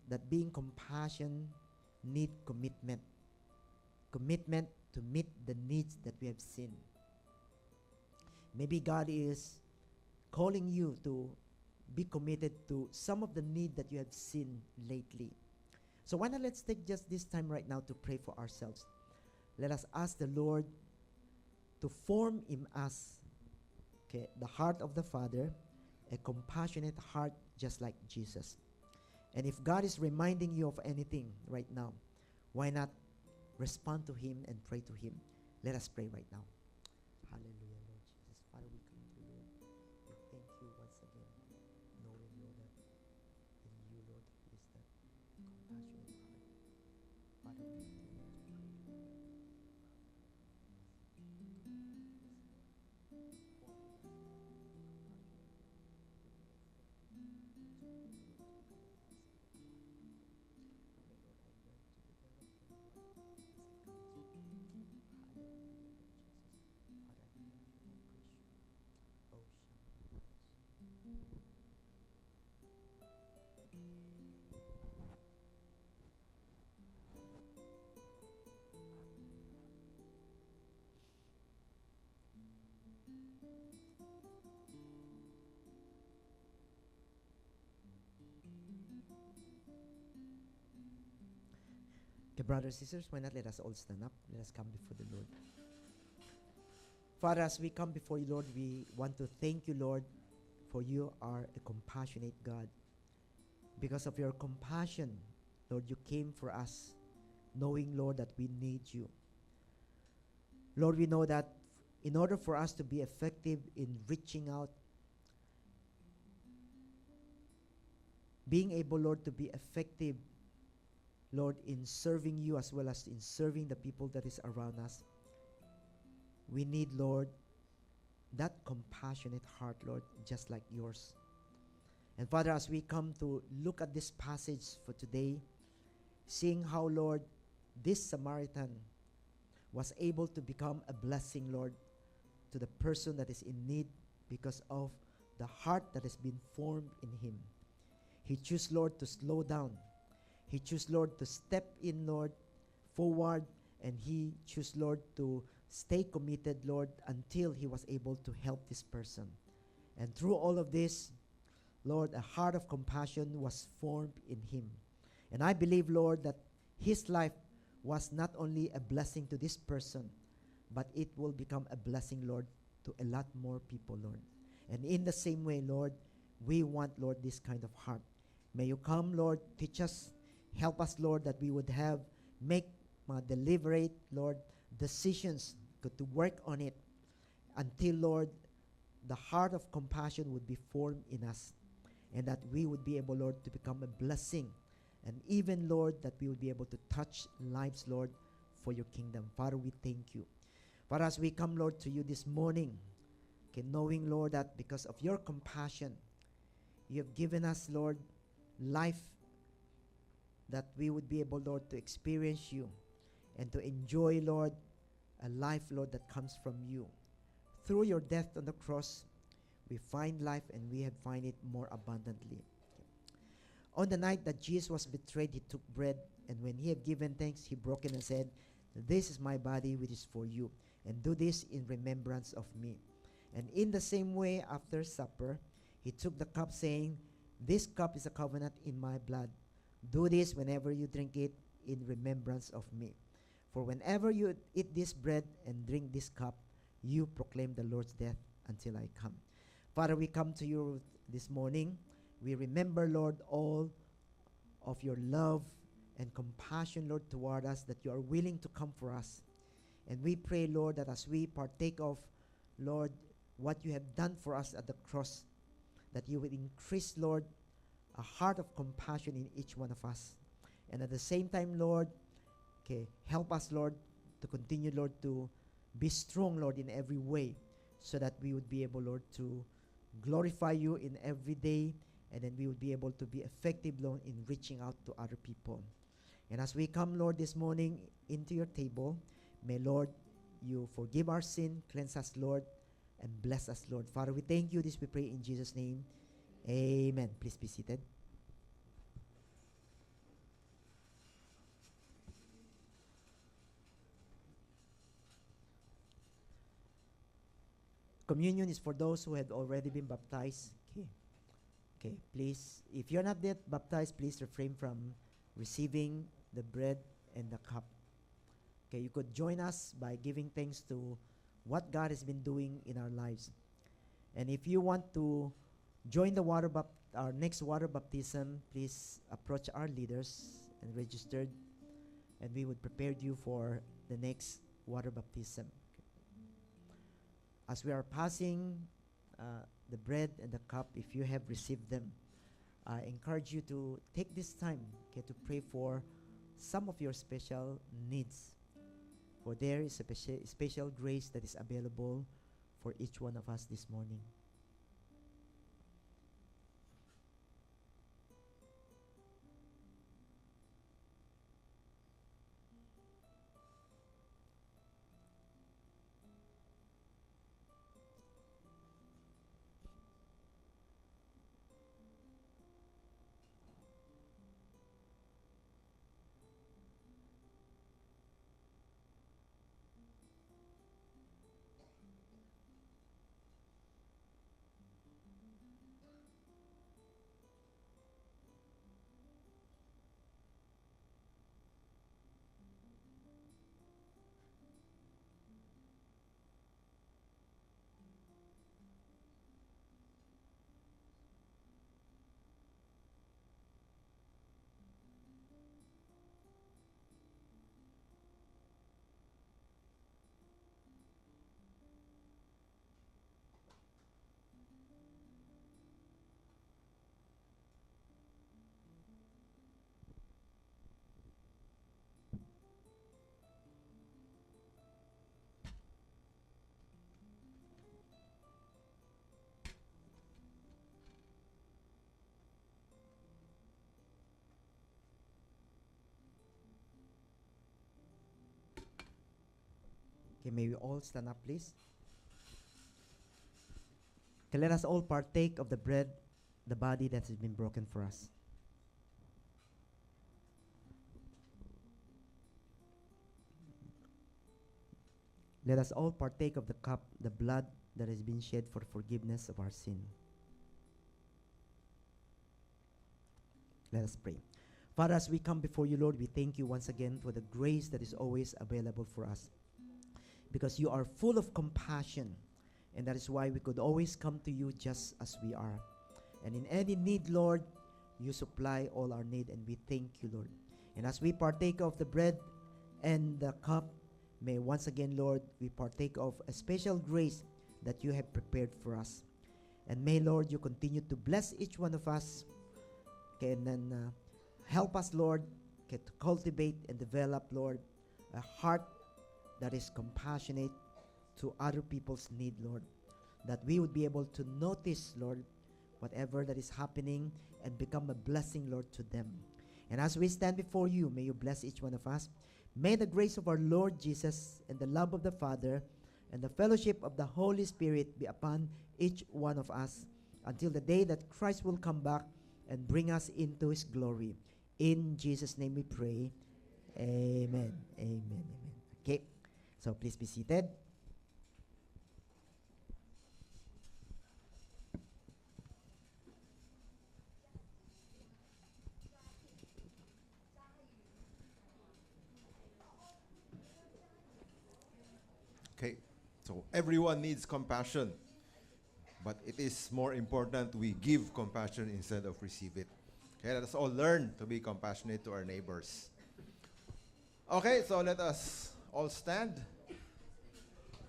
that being compassionate need commitment. Commitment to meet the needs that we have seen. Maybe God is calling you to be committed to some of the need that you have seen lately. So why not let's take just this time right now to pray for ourselves. Let us ask the Lord to form in us, okay, the heart of the Father, a compassionate heart just like Jesus. And if God is reminding you of anything right now, why not respond to Him and pray to Him? Let us pray right now. Hallelujah, Lord Jesus. Father, we come to you. We thank you once again, knowing, Lord, that in you, Lord, is that compassionate heart. Father, we thank you. Okay, brothers and sisters, why not let us all stand up? Let us come before the Lord. Father, as we come before you, Lord, we want to thank you, Lord, for you are a compassionate God. Because of your compassion, Lord, you came for us, knowing, Lord, that we need you. Lord, we know that in order for us to be effective in reaching out, being able, Lord, to be effective, Lord, in serving you as well as in serving the people that is around us, we need, Lord, that compassionate heart, Lord, just like yours. And Father, as we come to look at this passage for today, seeing how, Lord, this Samaritan was able to become a blessing, Lord, to the person that is in need because of the heart that has been formed in him. He chose, Lord, to slow down. He chose, Lord, to step in, Lord, forward, and he chose, Lord, to stay committed, Lord, until he was able to help this person. And through all of this, Lord, a heart of compassion was formed in him. And I believe, Lord, that his life was not only a blessing to this person, but it will become a blessing, Lord, to a lot more people, Lord. And in the same way, Lord, we want, Lord, this kind of heart. May you come, Lord, teach us, help us, Lord, that we would make deliberate, Lord, decisions to work on it until, Lord, the heart of compassion would be formed in us, and that we would be able, Lord, to become a blessing, and even, Lord, that we would be able to touch lives, Lord, for your kingdom. Father, we thank you. Father, as we come, Lord, to you this morning, okay, knowing, Lord, that because of your compassion, you have given us, Lord, life, that we would be able, Lord, to experience you and to enjoy, Lord, a life, Lord, that comes from you. Through your death on the cross, we find life, and we have find it more abundantly. On the night that Jesus was betrayed, he took bread, and when he had given thanks, he broke it and said, "This is my body, which is for you, and do this in remembrance of me." And in the same way, after supper, he took the cup, saying, "This cup is a covenant in my blood. Do this whenever you drink it in remembrance of me. For whenever you eat this bread and drink this cup, you proclaim the Lord's death until I come." Father, we come to you this morning. We remember, Lord, all of your love and compassion, Lord, toward us, that you are willing to come for us. And we pray, Lord, that as we partake of, Lord, what you have done for us at the cross, that you would increase, Lord, a heart of compassion in each one of us. And at the same time, Lord, okay, help us, Lord, to continue, Lord, to be strong, Lord, in every way, so that we would be able, Lord, to glorify you in every day, and then we would be able to be effective, Lord, in reaching out to other people. And as we come, Lord, this morning into your table, may, Lord, you forgive our sin, cleanse us, Lord, and bless us, Lord. Father, we thank you. This we pray in Jesus' name. Amen. Please be seated. Communion is for those who had already been baptized. Okay. Okay, please, if you're not yet baptized, please refrain from receiving the bread and the cup. Okay, you could join us by giving thanks to what God has been doing in our lives. And if you want to join the our next water baptism, please approach our leaders and registered, and we would prepare you for the next water baptism. As we are passing the bread and the cup, if you have received them, I encourage you to take this time, okay, to pray for some of your special needs. For there is a special grace that is available for each one of us this morning. Okay, may we all stand up, please. Okay, let us all partake of the bread, the body that has been broken for us. Let us all partake of the cup, the blood that has been shed for forgiveness of our sin. Let us pray. Father, as we come before you, Lord, we thank you once again for the grace that is always available for us. Because you are full of compassion, and that is why we could always come to you just as we are. And in any need, Lord, you supply all our need, and we thank you, Lord. And as we partake of the bread and the cup, may once again, Lord, we partake of a special grace that you have prepared for us. And may, Lord, you continue to bless each one of us. Okay, and then help us, Lord, okay, to cultivate and develop, Lord, a heart that is compassionate to other people's need, Lord. That we would be able to notice, Lord, whatever that is happening and become a blessing, Lord, to them. And as we stand before you, may you bless each one of us. May the grace of our Lord Jesus and the love of the Father and the fellowship of the Holy Spirit be upon each one of us until the day that Christ will come back and bring us into his glory. In Jesus' name we pray. Amen. Amen. Amen. Okay. So please be seated. Okay, so everyone needs compassion, but it is more important we give compassion instead of receive it. Okay, let us all learn to be compassionate to our neighbors. Okay, so let us all stand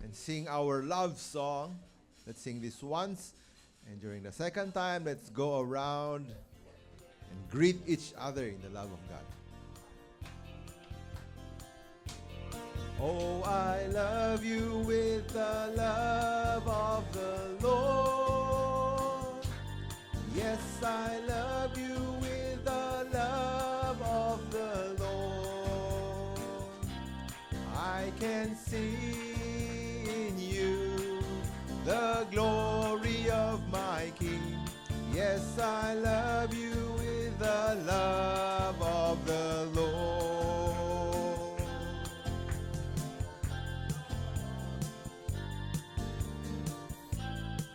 and sing our love song. Let's sing this once, and during the second time, let's go around and greet each other in the love of God. Oh, I love you with the love of the Lord. Yes, I love you with the love of the Lord. I can see in you the glory of my King. Yes, I love you with the love